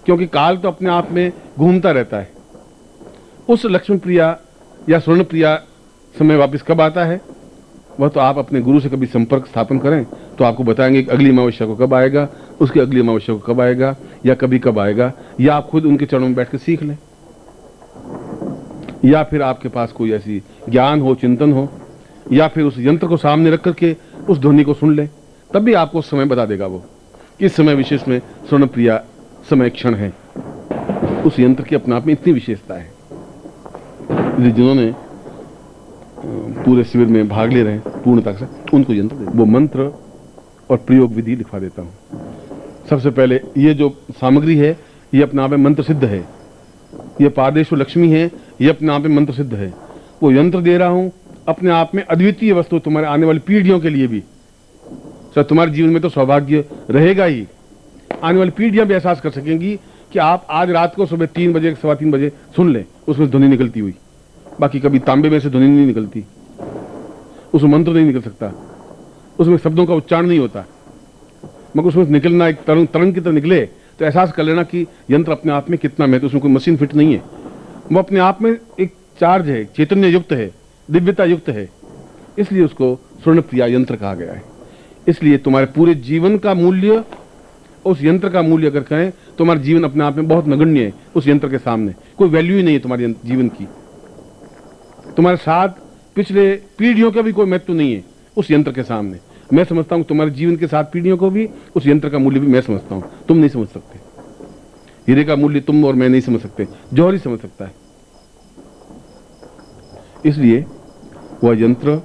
क्योंकि काल तो अपने आप में घूमता रहता है। उस लक्ष्मी प्रिया या स्वर्ण प्रिया समय वापस कब आता है, वह तो आप अपने गुरु से कभी संपर्क स्थापन करें तो आपको बताएंगे कि अगली अमावस्या को कब आएगा, उसकी अगली अमावस्या को कब आएगा, या कभी कब आएगा, या आप खुद उनके चरणों में बैठ कर सीख लें, या फिर आपके पास कोई ऐसी ज्ञान हो, चिंतन हो, या फिर उस यंत्र को सामने रख करके उस ध्वनि को सुन ले, तब भी आपको समय बता देगा वो। इस समय विशेष में स्वर्ण प्रिया समय क्षण है। उस यंत्र की अपने आप में इतनी विशेषता है, जिन्होंने पूरे शिविर में भाग ले रहे हैं पूर्णता से, उनको यंत्र दे। वो मंत्र और प्रयोग विधि लिखवा देता हूं। सबसे पहले ये जो सामग्री है, ये अपने आप में मंत्र सिद्ध है। ये पारदेश्वर लक्ष्मी है, ये अपने आप में मंत्र सिद्ध है। वो यंत्र दे रहा हूं, अपने आप में अद्वितीय वस्तु, तुम्हारे आने वाली पीढ़ियों के लिए भी। सर, तुम्हारे जीवन में तो सौभाग्य रहेगा ही, आने वाली पीढ़ियां भी एहसास कर सकेंगी कि आप आज रात को सुबह 3 बजे, 3:15 बजे सुन लें, उसमें ध्वनि निकलती हुई। बाकी कभी तांबे में से ध्वनि नहीं निकलती, उसमें मंत्र नहीं निकल सकता, उसमें शब्दों का उच्चारण नहीं होता, मगर उसमें निकलना एक तरंग की तरह निकले तो एहसास कर लेना कि यंत्र अपने आप में कितना महत्व। उसमें कोई मशीन फिट नहीं है, वो अपने आप में एक चार्ज है, चैतन्य युक्त है, दिव्यता युक्त है, इसलिए उसको स्वर्ण प्रिया यंत्र कहा गया है। इसलिए तुम्हारे पूरे जीवन का मूल्य, उस यंत्र का मूल्य अगर कहें तो तुम्हारा जीवन अपने आप में बहुत नगण्य है। उस यंत्र के सामने कोई वैल्यू ही नहीं है तुम्हारे जीवन की। तुम्हारे साथ पिछले पीढ़ियों का भी कोई महत्व नहीं है उस यंत्र के सामने। मैं समझता हूं तुम्हारे जीवन के साथ पीढ़ियों को भी उस यंत्र का मूल्य भी मैं समझता हूं, तुम नहीं समझ सकते। हीरे का मूल्य तुम और मैं नहीं समझ सकते, जौहर ही समझ सकता है। इसलिए वह यंत्र,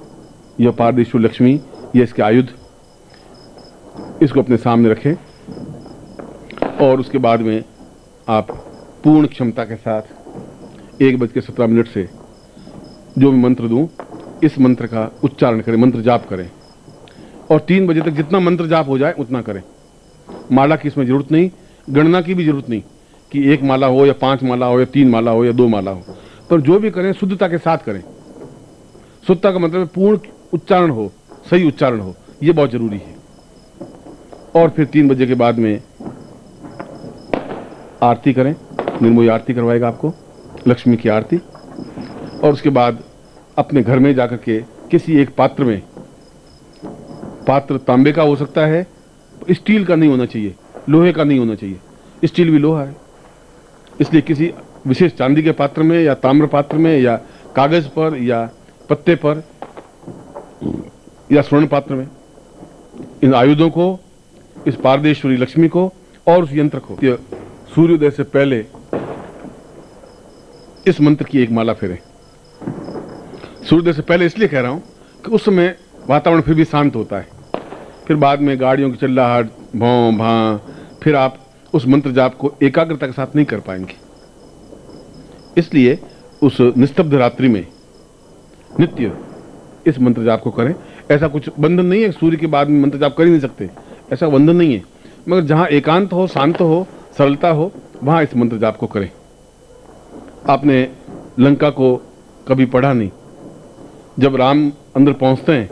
यह पारदेश्वर लक्ष्मी, यह इसके आयुध, इसको अपने सामने रखें, और उसके बाद में आप पूर्ण क्षमता के साथ 1:17 से जो मैं मंत्र दूं, इस मंत्र का उच्चारण करें, मंत्र जाप करें, और 3 बजे तक जितना मंत्र जाप हो जाए उतना करें। माला की इसमें जरूरत नहीं, गणना की भी जरूरत नहीं कि 1 माला हो या 5 माला हो या 3 माला हो या 2 माला हो, पर जो भी करें शुद्धता के साथ करें। शुद्धता का मतलब पूर्ण उच्चारण हो, सही उच्चारण हो, यह बहुत जरूरी है। और फिर 3 बजे के बाद में आरती करें, निर्मोही आरती करवाएगा आपको, लक्ष्मी की आरती। और उसके बाद अपने घर में जाकर के किसी एक पात्र में, पात्र तांबे का हो सकता है, स्टील का नहीं होना चाहिए, लोहे का नहीं होना चाहिए, स्टील भी लोहा है, इसलिए किसी विशेष चांदी के पात्र में या ताम्र पात्र में या कागज पर या पत्ते पर या स्वर्ण पात्र में इन आयुधों को, इस पारदेश्वरी लक्ष्मी को और उस यंत्र को सूर्योदय से पहले इस मंत्र की एक माला फेरें। सूर्योदय से पहले इसलिए कह रहा हूं कि उस समय वातावरण फिर भी शांत होता है, फिर बाद में गाड़ियों की चिल्लाहट, भौं भां, फिर आप उस मंत्र जाप को एकाग्रता के साथ नहीं कर पाएंगे। इसलिए उस निस्तब्ध रात्रि में नित्य इस मंत्र जाप को करें। ऐसा कुछ बंधन नहीं है, सूर्य के बाद में मंत्र जाप कर ही नहीं सकते, ऐसा बंधन नहीं है, मगर जहां एकांत हो, शांत हो, सरलता हो, वहां इस मंत्र जाप को करें। आपने लंका को कभी पढ़ा नहीं, जब राम अंदर पहुंचते हैं,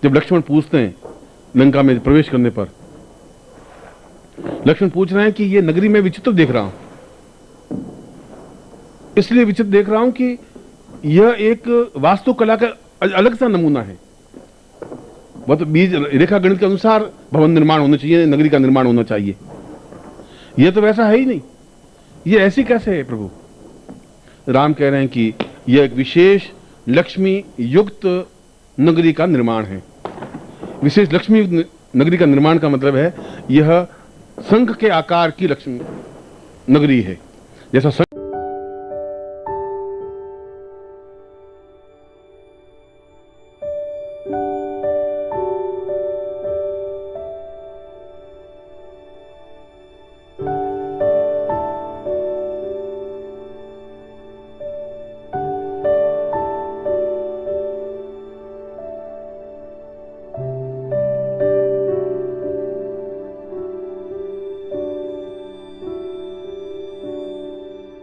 जब लक्ष्मण पूछते हैं लंका में प्रवेश करने पर, लक्ष्मण पूछ रहे हैं कि ये नगरी में विचित्र देख रहा हूं, इसलिए विचित्र देख रहा हूं कि यह एक वास्तुकला का अलग सा नमूना है। वह तो बीज रेखा गणित के अनुसार भवन निर्माण होना चाहिए, नगरी का निर्माण होना चाहिए, यह तो वैसा है ही नहीं, यह ऐसी कैसे है प्रभु? राम कह रहे हैं कि यह एक विशेष लक्ष्मी युक्त नगरी का निर्माण है। विशेष लक्ष्मी नगरी का निर्माण का मतलब है यह शंख के आकार की लक्ष्मी नगरी है, जैसा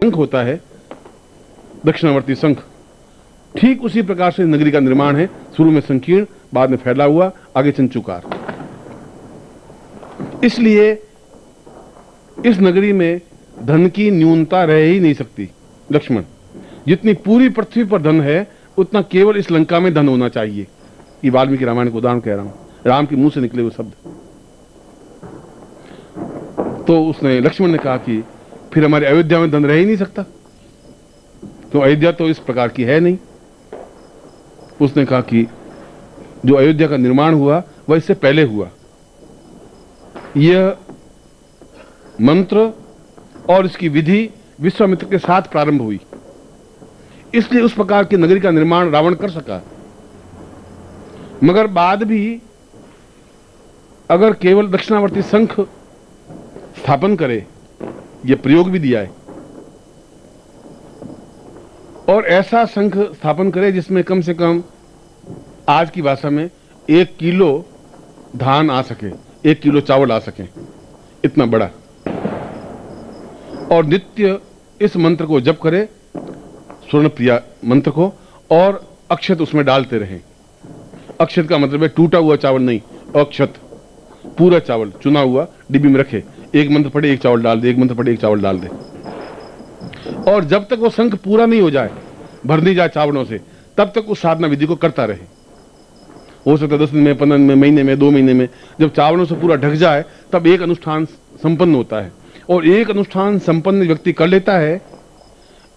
शंख होता है, दक्षिणावर्ती शंख, ठीक उसी प्रकार से नगरी का निर्माण है। शुरू में संकीर्ण, बाद में फैला हुआ, आगे चंचुकार। इसलिए इस नगरी में धन की न्यूनता रह ही नहीं सकती। लक्ष्मण, जितनी पूरी पृथ्वी पर धन है उतना केवल इस लंका में धन होना चाहिए। ये वाल्मीकि रामायण को उदाहरण कह रहा हूं, राम के मुंह से निकले हुए शब्द। तो उसने, लक्ष्मण ने कहा कि फिर हमारी अयोध्या में धन रह ही नहीं सकता, तो अयोध्या तो इस प्रकार की है नहीं। उसने कहा कि जो अयोध्या का निर्माण हुआ वह इससे पहले हुआ। यह मंत्र और इसकी विधि विश्वामित्र के साथ प्रारंभ हुई, इसलिए उस प्रकार की नगरी का निर्माण रावण कर सका। मगर बाद भी अगर केवल दक्षिणावर्ती शंख स्थापन करे, यह प्रयोग भी दिया है, और ऐसा शंख स्थापन करे जिसमें कम से कम आज की भाषा में 1 किलो धान आ सके, 1 किलो चावल आ सके, इतना बड़ा, और नित्य इस मंत्र को जप करे, स्वर्ण प्रिया मंत्र को, और अक्षत उसमें डालते रहे। अक्षत का मतलब है टूटा हुआ चावल नहीं, अक्षत, पूरा चावल चुना हुआ डिब्बी में रखे, एक मंत्र पढ़े एक चावल डाल दे, एक मंत्र पढ़े एक चावल डाल दे, और जब तक वो शंख पूरा नहीं हो जाए, भर नहीं जाए चावलों से, तब तक उस साधना विधि को करता रहे। हो सकता है 10 दिन में, 15 दिन में, महीने में, 2 महीने में, जब चावलों से पूरा ढक जाए तब एक अनुष्ठान संपन्न होता है। और एक अनुष्ठान संपन्न व्यक्ति कर लेता है,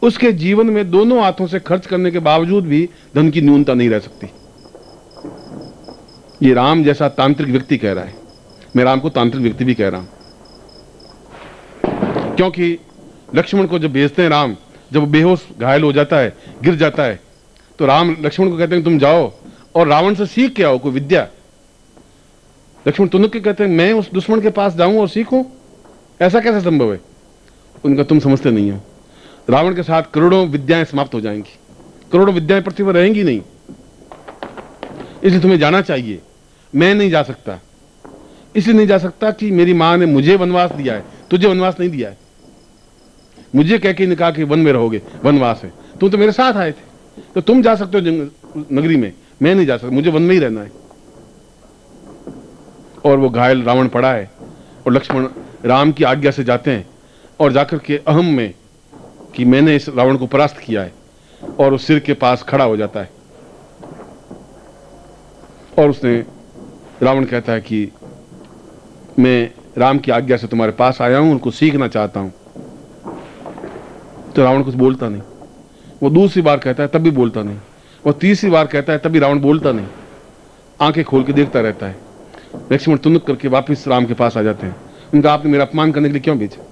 उसके जीवन में दोनों हाथों से खर्च करने के बावजूद भी धन की न्यूनता नहीं रह सकती। ये राम जैसा तांत्रिक व्यक्ति कह रहा है, मैं राम को तांत्रिक व्यक्ति भी कह रहा हूं, क्योंकि लक्ष्मण को जब भेजते हैं राम, जब बेहोश घायल हो जाता है, गिर जाता है, तो राम लक्ष्मण को कहते हैं तुम जाओ और रावण से सीख के आओ कोई विद्या। लक्ष्मण तुनक के कहते हैं मैं उस दुश्मन के पास जाऊं और सीखूं, ऐसा कैसे संभव है? उनका तुम समझते नहीं हो, रावण के साथ करोड़ों विद्याएं समाप्त हो जाएंगी, करोड़ों विद्याएं पृथ्वी पर रहेंगी नहीं, इसलिए तुम्हें जाना चाहिए। मैं नहीं जा सकता, इसलिए नहीं जा सकता कि मेरी मां ने मुझे वनवास दिया है, तुझे वनवास नहीं दिया है। मुझे कह के निकाह के वन में रहोगे, वनवास है, तुम तो मेरे साथ आए थे, तो तुम जा सकते हो नगरी में, मैं नहीं जा सकता, मुझे वन में ही रहना है। और वो घायल रावण पड़ा है, और लक्ष्मण राम की आज्ञा से जाते हैं, और जाकर के अहम में कि मैंने इस रावण को परास्त किया है, और उस सिर के पास खड़ा हो जाता है, और उसने, रावण कहता है कि मैं राम की आज्ञा से तुम्हारे पास आया हूं, उनको सीखना चाहता हूं। तो रावण कुछ बोलता नहीं। वो दूसरी बार कहता है तब भी बोलता नहीं, वो तीसरी बार कहता है तब भी रावण बोलता नहीं, आंखें खोल के देखता रहता है। लक्ष्मण तुनक करके वापस राम के पास आ जाते हैं। उनका आपने मेरा अपमान करने के लिए क्यों भेजा?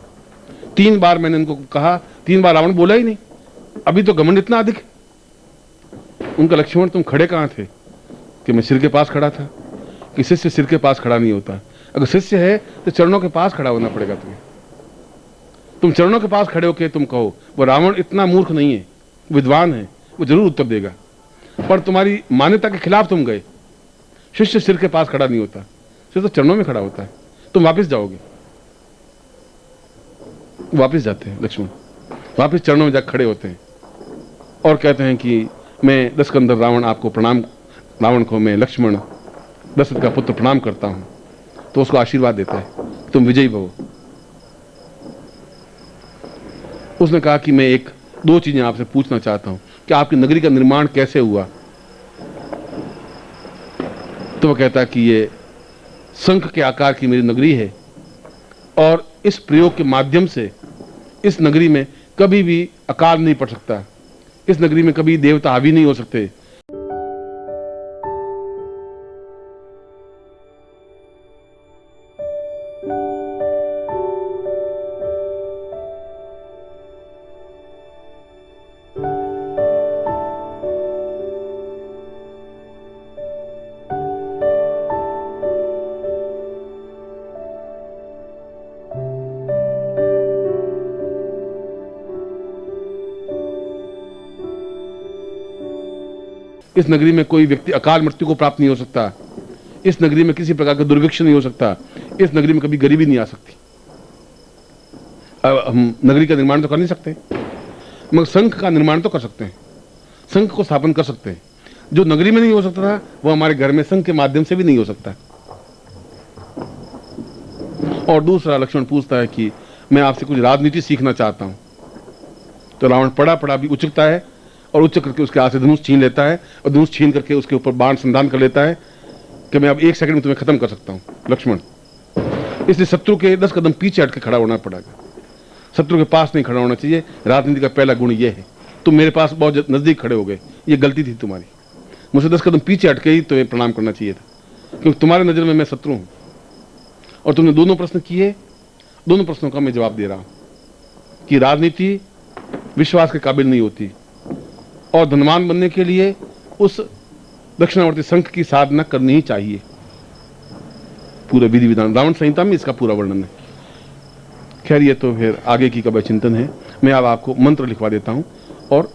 3 बार मैंने उनको कहा, 3 बार रावण बोला ही नहीं, अभी तो घमंड इतना अधिक। उनका लक्ष्मण तुम खड़े कहां थे? कि मैं सिर के पास खड़ा था। कि शिष्य सिर के पास खड़ा नहीं होता, अगर शिष्य है तो चरणों के पास खड़ा होना पड़ेगा तुम्हें। तुम चरणों के पास खड़े होके तुम कहो। वो रावण इतना मूर्ख नहीं है, विद्वान है, वो जरूर उत्तर देगा, पर तुम्हारी मान्यता के खिलाफ तुम गए। शिष्य सिर के पास खड़ा नहीं होता, शिष्य तो चरणों में खड़ा होता है। तुम वापस जाओगे। वापस जाते हैं लक्ष्मण, वापस चरणों में जाकर खड़े होते हैं और कहते हैं कि मैं दशकंधर रावण आपको प्रणाम, रावण को मैं लक्ष्मण दशरथ का पुत्र प्रणाम करता हूं। तो उसको आशीर्वाद देता है, तुम विजयी भव। उसने कहा कि मैं 1-2 चीजें आपसे पूछना चाहता हूं कि आपकी नगरी का निर्माण कैसे हुआ? तो वह कहता है कि ये शंख के आकार की मेरी नगरी है, और इस प्रयोग के माध्यम से इस नगरी में कभी भी अकाल नहीं पड़ सकता, इस नगरी में कभी देवता हावी नहीं हो सकते। इस नगरी में कोई व्यक्ति अकाल मृत्यु को प्राप्त नहीं हो सकता, इस नगरी में किसी प्रकार का दुर्भिक्ष नहीं हो सकता, इस नगरी में कभी गरीबी नहीं आ सकती। अब हम नगरी का निर्माण तो कर नहीं सकते, मगर संघ का निर्माण तो कर सकते हैं, संघ को स्थापन कर सकते हैं। जो नगरी में नहीं हो सकता था वो हमारे घर में संघ के माध्यम से भी नहीं हो सकता। और दूसरा, लक्ष्मण पूछता है कि मैं आपसे कुछ राजनीति सीखना चाहता हूं। तो रावण पड़ा पड़ा भी उचकता है और उचक करके उसके हाथ से धनुष छीन लेता है और धनुष छीन करके उसके ऊपर बाण संधान कर लेता है कि मैं अब 1 सेकंड में तुम्हें खत्म कर सकता हूं लक्ष्मण। इसलिए शत्रु के 10 कदम पीछे हट के खड़ा होना पड़ेगा, शत्रु के पास नहीं खड़ा होना चाहिए। राजनीति का पहला गुण यह है। तुम मेरे पास बहुत नजदीक खड़े हो गए, ये गलती थी तुम्हारी। मुझे 10 कदम पीछे हट के ही तुम्हें प्रणाम करना चाहिए था, क्योंकि तुम्हारे नजर में मैं शत्रु हूं। और तुमने दोनों प्रश्न किए, दोनों प्रश्नों का मैं जवाब दे रहा हूं कि राजनीति विश्वास के काबिल नहीं होती और धनवान बनने के लिए उस दक्षिणावर्ती संघ की साधना करनी ही चाहिए। पूरे विधि विधान रावण संहिता में इसका पूरा वर्णन है। खैर ये तो फिर आगे की कभी चिंतन है। मैं अब आपको मंत्र लिखवा देता हूं और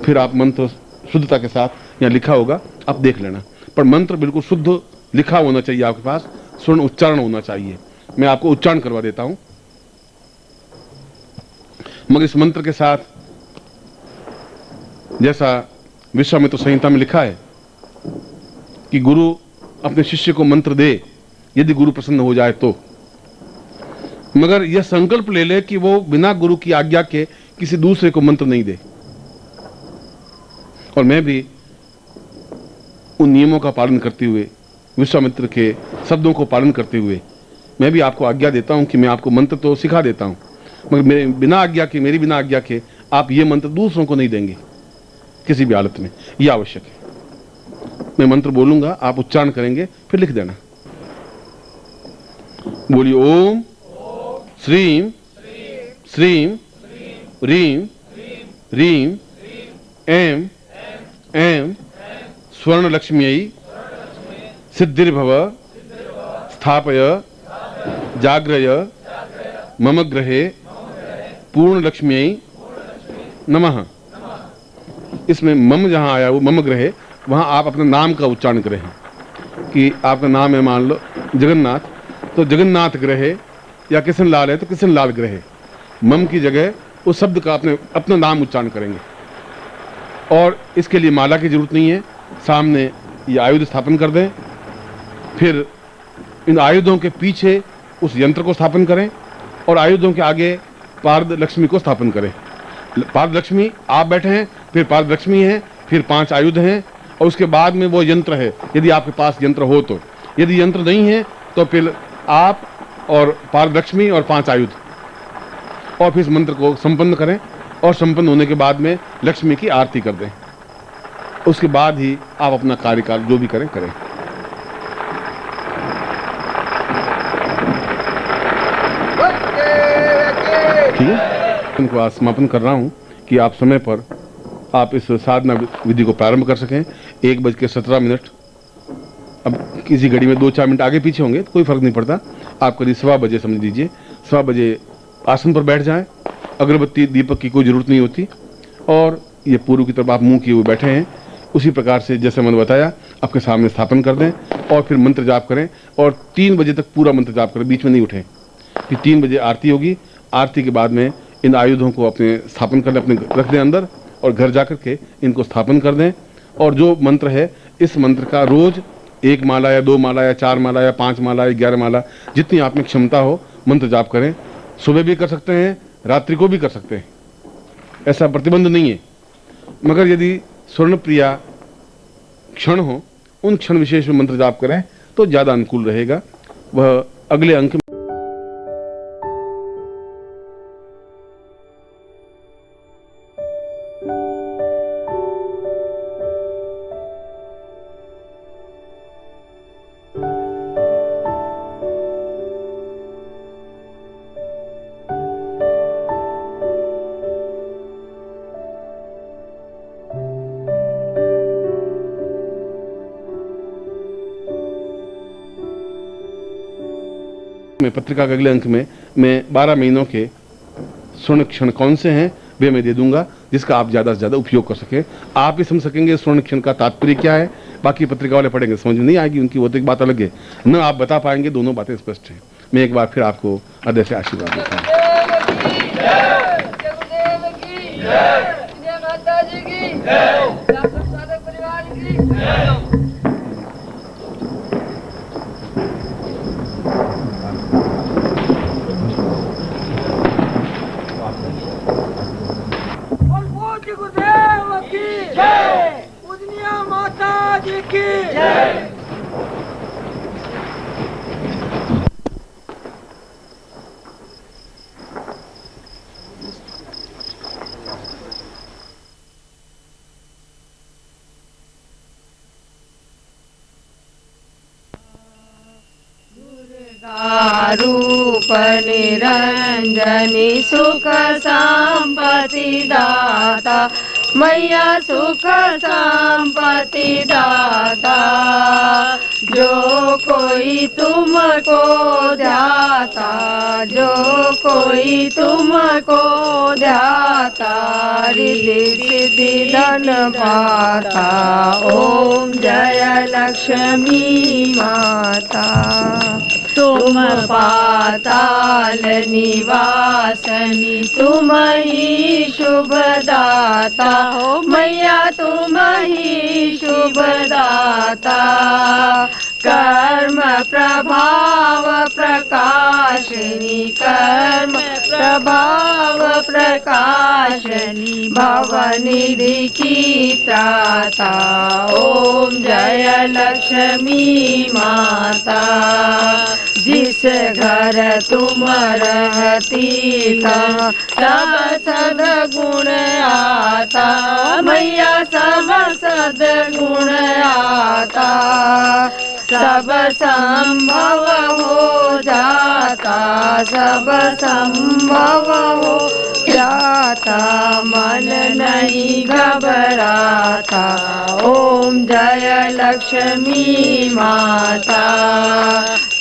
फिर आप मंत्र शुद्धता के साथ यहाँ लिखा होगा, आप देख लेना। पर मंत्र बिल्कुल शुद्ध लिखा होना चाहिए आपके पास, स्वर्ण उच्चारण होना चाहिए। मैं आपको उच्चारण करवा देता हूं, मगर इस मंत्र के साथ जैसा विश्वामित्र संहिता में लिखा है कि गुरु अपने शिष्य को मंत्र दे यदि गुरु प्रसन्न हो जाए तो, मगर यह संकल्प ले ले कि वो बिना गुरु की आज्ञा के किसी दूसरे को मंत्र नहीं दे। और मैं भी उन नियमों का पालन करते हुए, विश्वामित्र के शब्दों को पालन करते हुए मैं भी आपको आज्ञा देता हूं कि मैं आपको मंत्र तो सिखा देता हूं, मगर मेरी बिना आज्ञा के आप ये मंत्र दूसरों को नहीं देंगे किसी भी हालत में, यह आवश्यक है। मैं मंत्र बोलूंगा, आप उच्चारण करेंगे, फिर लिख देना। बोलिए ओम श्रीम श्रीम रीम रीम एम एम स्वर्ण लक्ष्म्यै सिद्धिर्भव स्थापय जाग्रय मम गृहे पूर्ण लक्ष्म्यै नमः। इसमें मम जहां आया वो मम गृहे, वहां आप अपने नाम का उच्चारण करें कि आपका नाम है मान लो जगन्नाथ, तो जगन्नाथ ग्रहे, या किशन लाल है तो किशन लाल ग्रहे। मम की जगह उस शब्द का अपना नाम उच्चारण करेंगे। और इसके लिए माला की जरूरत नहीं है, सामने ये आयुध स्थापन कर दें, फिर इन आयुधों के पीछे उस यंत्र को स्थापन करें और आयुधों के आगे पारद लक्ष्मी को स्थापन करें। पारद लक्ष्मी आप बैठे हैं, फिर पारद लक्ष्मी है, फिर 5 आयुध हैं और उसके बाद में वो यंत्र है, यदि आपके पास यंत्र हो तो। यदि यंत्र नहीं है तो फिर आप और पारद लक्ष्मी और 5 आयुध, और फिर इस मंत्र को संपन्न करें और संपन्न होने के बाद में लक्ष्मी की आरती कर दें। उसके बाद ही आप अपना कार्यकाल जो भी करें। ठीक है, उनको आज समापन कर रहा हूं कि आप समय पर आप इस साधना विधि को प्रारंभ कर सकें। 1:17। अब किसी घड़ी में 2-4 मिनट आगे पीछे होंगे तो कोई फर्क नहीं पड़ता। आप करीब 1:15 बजे समझ लीजिए, 1:15 बजे आसन पर बैठ जाएं। अगरबत्ती दीपक की कोई जरूरत नहीं होती और ये पूर्व की तरफ आप मुंह किए हुए बैठे हैं, उसी प्रकार से जैसे मैंने बताया आपके सामने स्थापन कर दें और फिर मंत्र जाप करें और 3 बजे तक पूरा मंत्र जाप करें, बीच में नहीं उठें। फिर 3 बजे आरती होगी, आरती के बाद में इन आयुधों को अपने स्थापन कर लें, अपने रख दें अंदर और घर जाकर के इनको स्थापन कर दें। और जो मंत्र है, इस मंत्र का रोज 1 माला या 2 माला या 4 माला या 5 माला या 11 माला, जितनी आप में क्षमता हो मंत्र जाप करें। सुबह भी कर सकते हैं, रात्रि को भी कर सकते हैं, ऐसा प्रतिबंध नहीं है। मगर यदि स्वर्ण प्रिया क्षण हो, उन क्षण विशेष में मंत्र जाप करें तो ज्यादा अनुकूल रहेगा। वह अगले अंक में पत्रिका के अगले अंक में मैं 12 महीनों के स्वर्ण क्षण कौन से हैं वे मैं दे दूंगा, जिसका आप ज्यादा से ज्यादा उपयोग कर सके। आप भी समझ सकेंगे स्वर्ण क्षण का तात्पर्य क्या है। बाकी पत्रिका वाले पढ़ेंगे, समझ में नहीं आएगी उनकी, वो तो एक बात अलग है, न आप बता पाएंगे, दोनों बातें स्पष्ट हैं। मैं एक बार फिर आपको हृदय से आशीर्वाद देता हूँ। जय माता जी की जय साधक परिवार की पूज्य गुरुदेव की जय पूजनीय माता जी की जय। रूप निरंजनी सुख संपत्ति दाता मैया सुख संपत्ति दाता जो कोई तुमको ध्याता जो कोई तुमको ध्याता रिद्धि सिद्धि धन पाता ओम जय लक्ष्मी माता तुम पाताल निवासनी तुम ही शुभदाता हो मैया तुम ही शुभदाता कर्म प्रभाव प्रकाशिनी कर्म प्रभाव प्रकाशिनी भवनिधि की त्राता ओम जय लक्ष्मी माता जिस घर तुम रहती था सब सद्गुण आता मैया सब सद्गुण आता सब संभव हो जाता सब संभव हो जाता मन नहीं घबराता ओम जय लक्ष्मी माता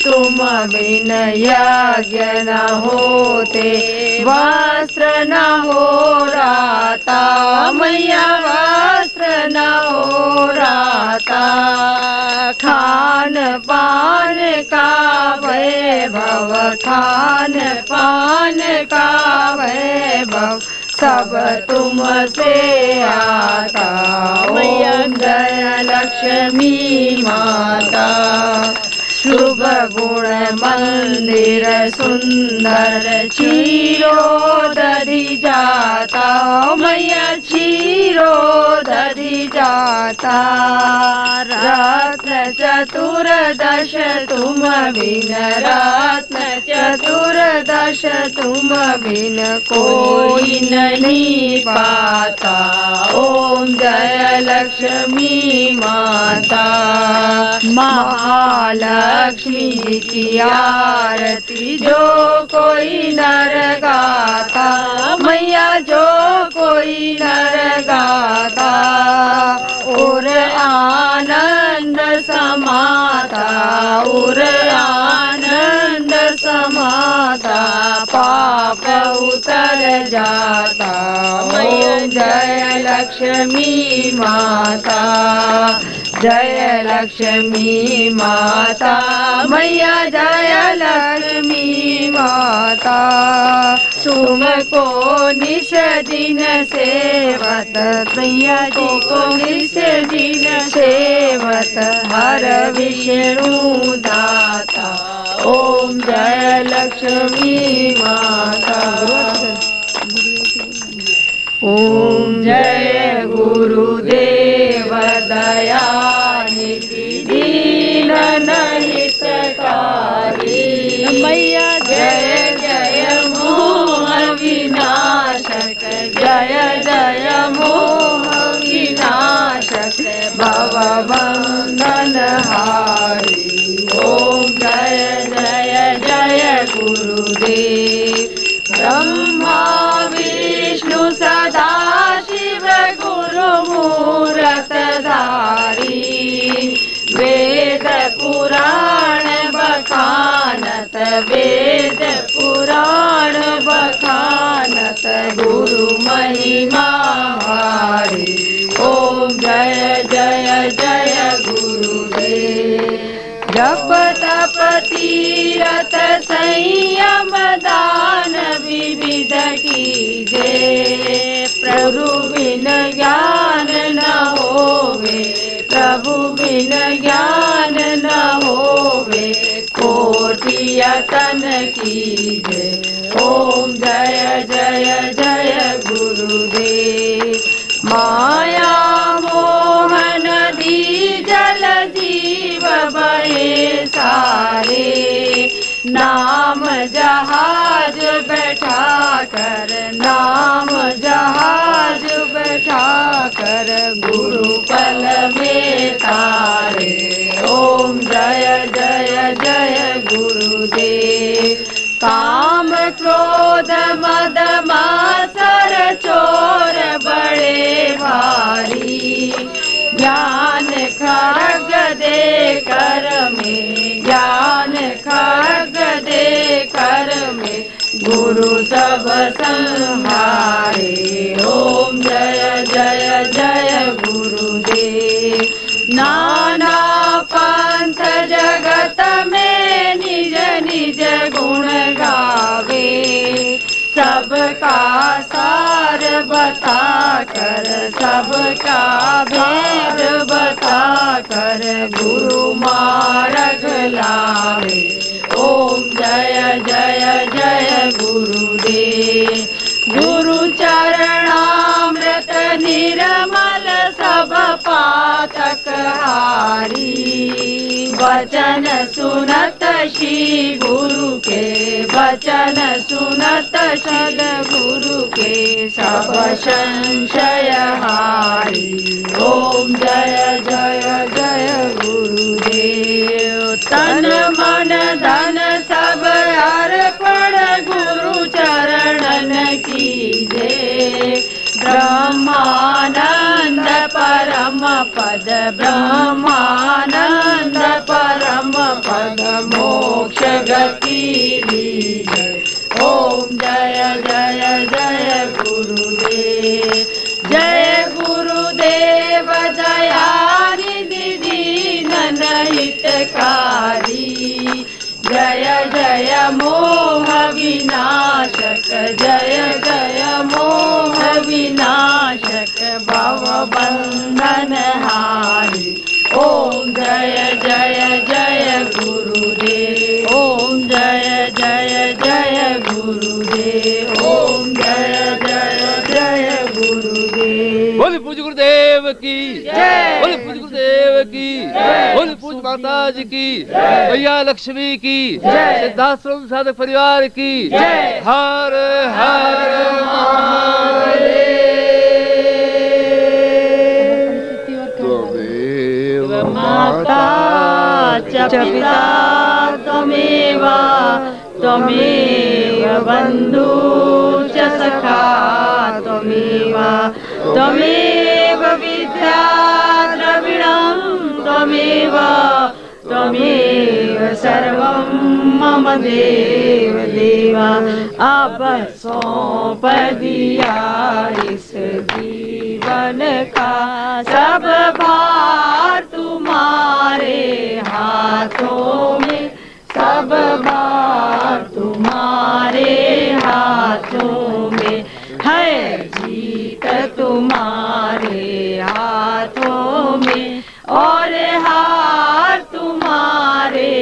तुम बिन यज्ञ न होते वस्त्र न हो राता मैया वस्त्र न हो राता खान पान का वैभव खान पान का वैभव सब तुमसे आता मैया जय लक्ष्मी माता शुभ गुण मंदिर सुंदर क्षीरोदधि जाता मैया क्षीरोदधि जाता रत्न चतुर्दश तुम बिन रत्न चतुर्दश तुम बिन कोई नहीं पाता ओम जय लक्ष्मी माता महालक्ष्मी की आरती जो कोई नर गाता मैया जो कोई नर गाता और आनंद समाता और आनंद समाता पाप उतर जाता ओम जय लक्ष्मी माता जय लक्ष्मी माता मैया जय लक्ष्मी माता तुमको निश दिन सेवत मैया जी को निश दिन सेवत हर विष्णु दाता ओम जय लक्ष्मी माता ओम जय गुरुदेव दयानिधि दीन हितकारी मैया जय जय मोह विनाशक जय जय मोह विनाशक भव बंधन हारी ओम जय जय जय गुरुदेव ब्रह्मा विष्णु सदा शिव गुरु मूरत धारी वेद पुराण बखानत वेद पुराण बखानत गुरु महिमा भारी ओम जय जय जय गुरुदेव जप तप तीरथ संयम दान विविध कीजे बिन ज्ञान न होवे कोटि यतन कीजे। ओम जय जय जय गुरुदेव। माया मोह नदी जल जीव बहे सारे, नाम जहाज बैठा कर, नाम जहाज बैठा कर गुरु पल में तारे। ओम जय जय जय गुरुदेव। काम क्रोध मद मात्सर चोर बड़े भारी, ज्ञान खड्ग दे कर में, ज्ञान खड्ग दे कर में गुरु सब संहारे। ओम जय जय जय गुरुदेव। नाना पंथ जगत में निज निज गुण गावे, सबका सार बता कर, सबका भेद बता कर गुरु मार्ग लावे। ओम जय जय जय गुरुदेव। गुरु चरणामृत निर्मल सब पातक हारी, वचन सुनत श्री गुरु के, वचन सुनत सद्गुरु के सब संशय हारी। ओम जय जय जय गुरुदेव। तन मन धन सब अर्पण गुरु चरणन कीजे, ब्रह्मानंद परम पद, ब्रह्मानंद परम पद मोक्ष गति लीजे। ओम जय जय जय गुरुदेव। जय गुरुदेव दयानिधि दीनन हितकारी, जय जय मोह विनाशक, जय जय मोह विनाशक भव बंधन हारी। ओम जय जय जय गुरुदेव। ओम जय जय जय गुरुदेव। ओम जय जय जय गुरुदेव। बोले पूज्य गुरुदेव की जय। बोले पूज्य गुरुदेव की जय। बोले पूज्य माता जी की, भैया लक्ष्मी की, जय। सिद्धाश्रम साधक परिवार की जय। हर हर महादेव। त्वमेव माता च पिता त्वमेव, त्वमेव बन्धु च सखा त्वमेव, त्वमेव विद्या द्रविणं त्वमेव, त्वमेव सर्वं मम देव देव। अब सौंप दिया इस जीवन का सब भार तुम्हारे हाथों में, सब भार तुम्हारे हाथों में है, जीत तुम्हारे हाथों में और हार तुम्हारे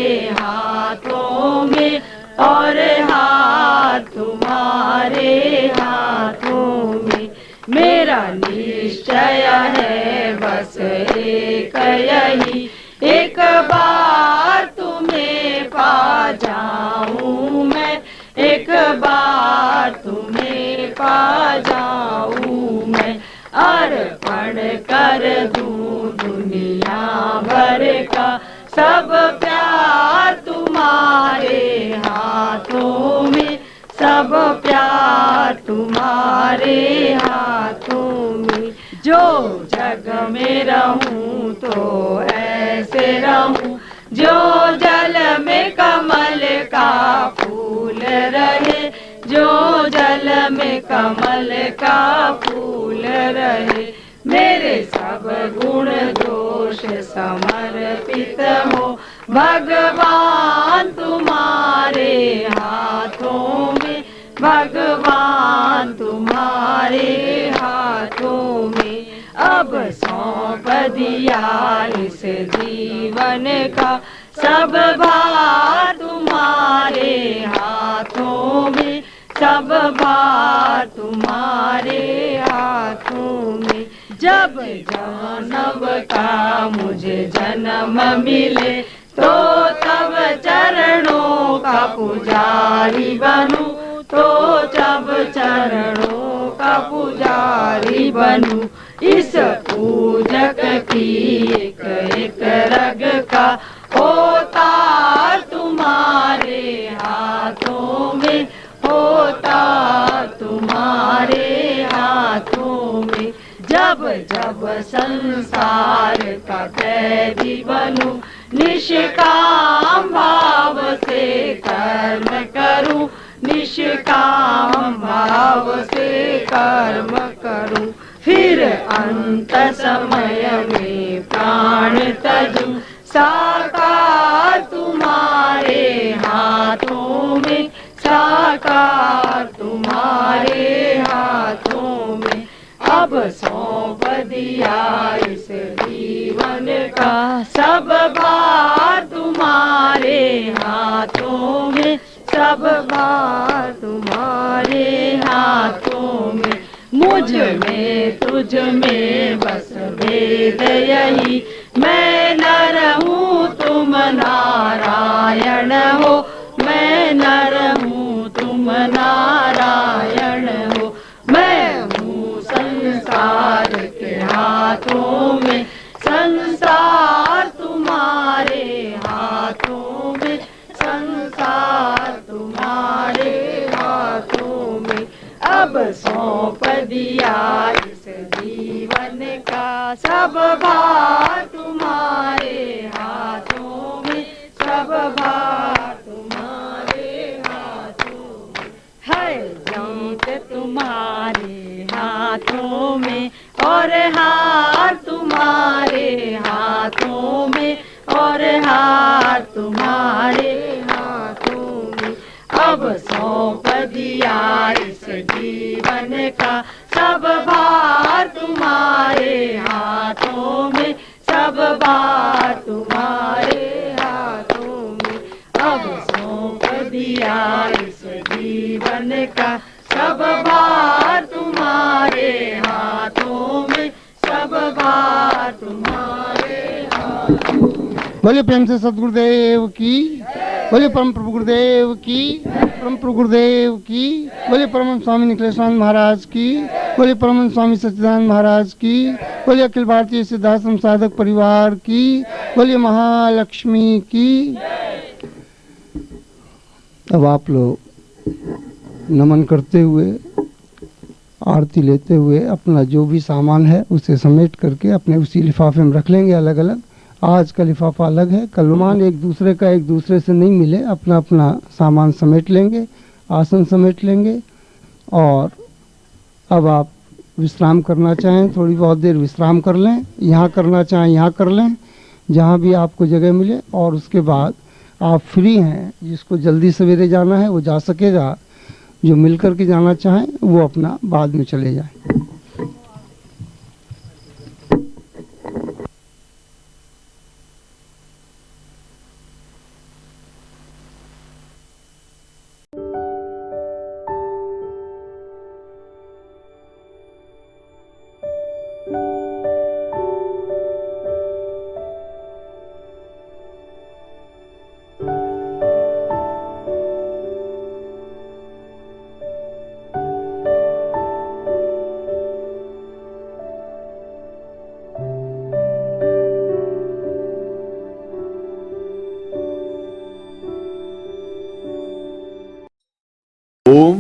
हाथों में और हार तुम्हारे हाथों में। मेरा निश्चय है बस एक यही, एक बार तुम्हें पा जाऊं मैं, एक बार तुम्हें पा जाऊं मैं। अर्पण कर दूं दुनिया भर का सब प्यार तुम्हारे हाथों में, सब प्यार तुम्हारे हाथों में। जो जग में रहूं तो ऐसे रहूं, जो जल में कमल का फूल रहे, जो जल में कमल का फूल रहे। मेरे सब गुण दोष समर्पित हो भगवान तुम्हारे हाथों में, भगवान तुम्हारे हाथों में। अब सौंप दिया इस जीवन का, सब भार तुम्हारे हाथों में, सब भार तुम्हारे हाथों में। जब जन्म का मुझे जन्म मिले, तो तब चरणों का पुजारी बनूं, तो जब चरणों का पुजारी बनूं। इस पूजक की एक एक रग का होता तुम्हारे हाथों में, होता तुम्हारे हाथों में। जब जब संसार का कैदी बनूं, निष्काम भाव से कर्म करूं, निष्काम भाव से कर्म करूं। फिर अंत समय में प्राण तजूं, साकार तुम्हारे हाथों में, साकार तुम्हारे हाथों में। अब सौंप दिया इस जीवन का, सब भार तुम्हारे हाथों में, सब भार तुम्हारे हाथों में। मुझ में तुझ में बस भेद यही, मैं नर हूँ तुम नारायण हो, मैं नर हूँ तुम नारायण हो। मैं हूँ संसार के हाथों में, संसार तुम्हारे हाथों में, संसार तुम्हारे हाथों में। अब सौंप दिया इस जीवन का, सब भार तुम्हारे हाथों में, सब भार तुम्हारे हाथों में। है जीत तुम्हारे हाथों में, और हार तुम्हारे हाथों में, और हार तुम्हारे हाथों में। अब सौंप दिया इस जीवन का, सब भार तुम्हारे हाथों में, सब भार तुम्हारे हाथों में। अब सौंप दिया इस जीवन का, सब भार तुम्हारे हाथों में, सब भार तुम्हारे हाथों में। बोले प्रेम से सदगुरुदेव की, बोले परम प्रभु गुरुदेव की, परम प्रभु गुरुदेव की, बोले परम स्वामी निखिलेशानंद महाराज की, बोले परम स्वामी सच्चिदानंद महाराज की, बोले अखिल भारतीय सिद्धाश्रम साधक परिवार की, बोले महालक्ष्मी की। अब आप लोग नमन करते हुए, आरती लेते हुए अपना जो भी सामान है उसे समेट करके अपने उसी लिफाफे में रख लेंगे अलग अलग। आज का लिफाफा अलग है, कल मान एक दूसरे का एक दूसरे से नहीं मिले, अपना अपना सामान समेट लेंगे, आसन समेट लेंगे। और अब आप विश्राम करना चाहें थोड़ी बहुत देर विश्राम कर लें, यहाँ करना चाहें यहाँ कर लें, जहाँ भी आपको जगह मिले। और उसके बाद आप फ्री हैं, जिसको जल्दी सवेरे जाना है वो जा सकेगा, जो मिल कर के जाना चाहें वो अपना बाद में चले जाएं। ओम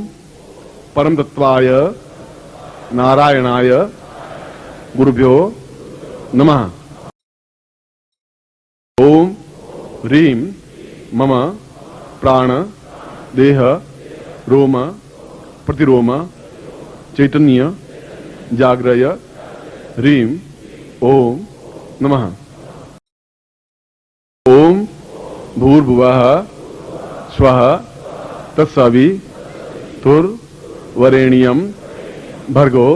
परम तत्वाय नारायणाय गुरुभ्यो नमः। ओम ह्रीं मम प्राण देह रोम प्रतिरोम चैतन्य जाग्रय ह्रीं ओम नमः। ओम भूर्भुवः स्वः तत्सवितुर्वरेण्यं भर्गो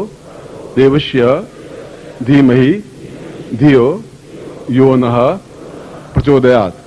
देवस्य धीमहि धियो यो नः प्रचोदयात्।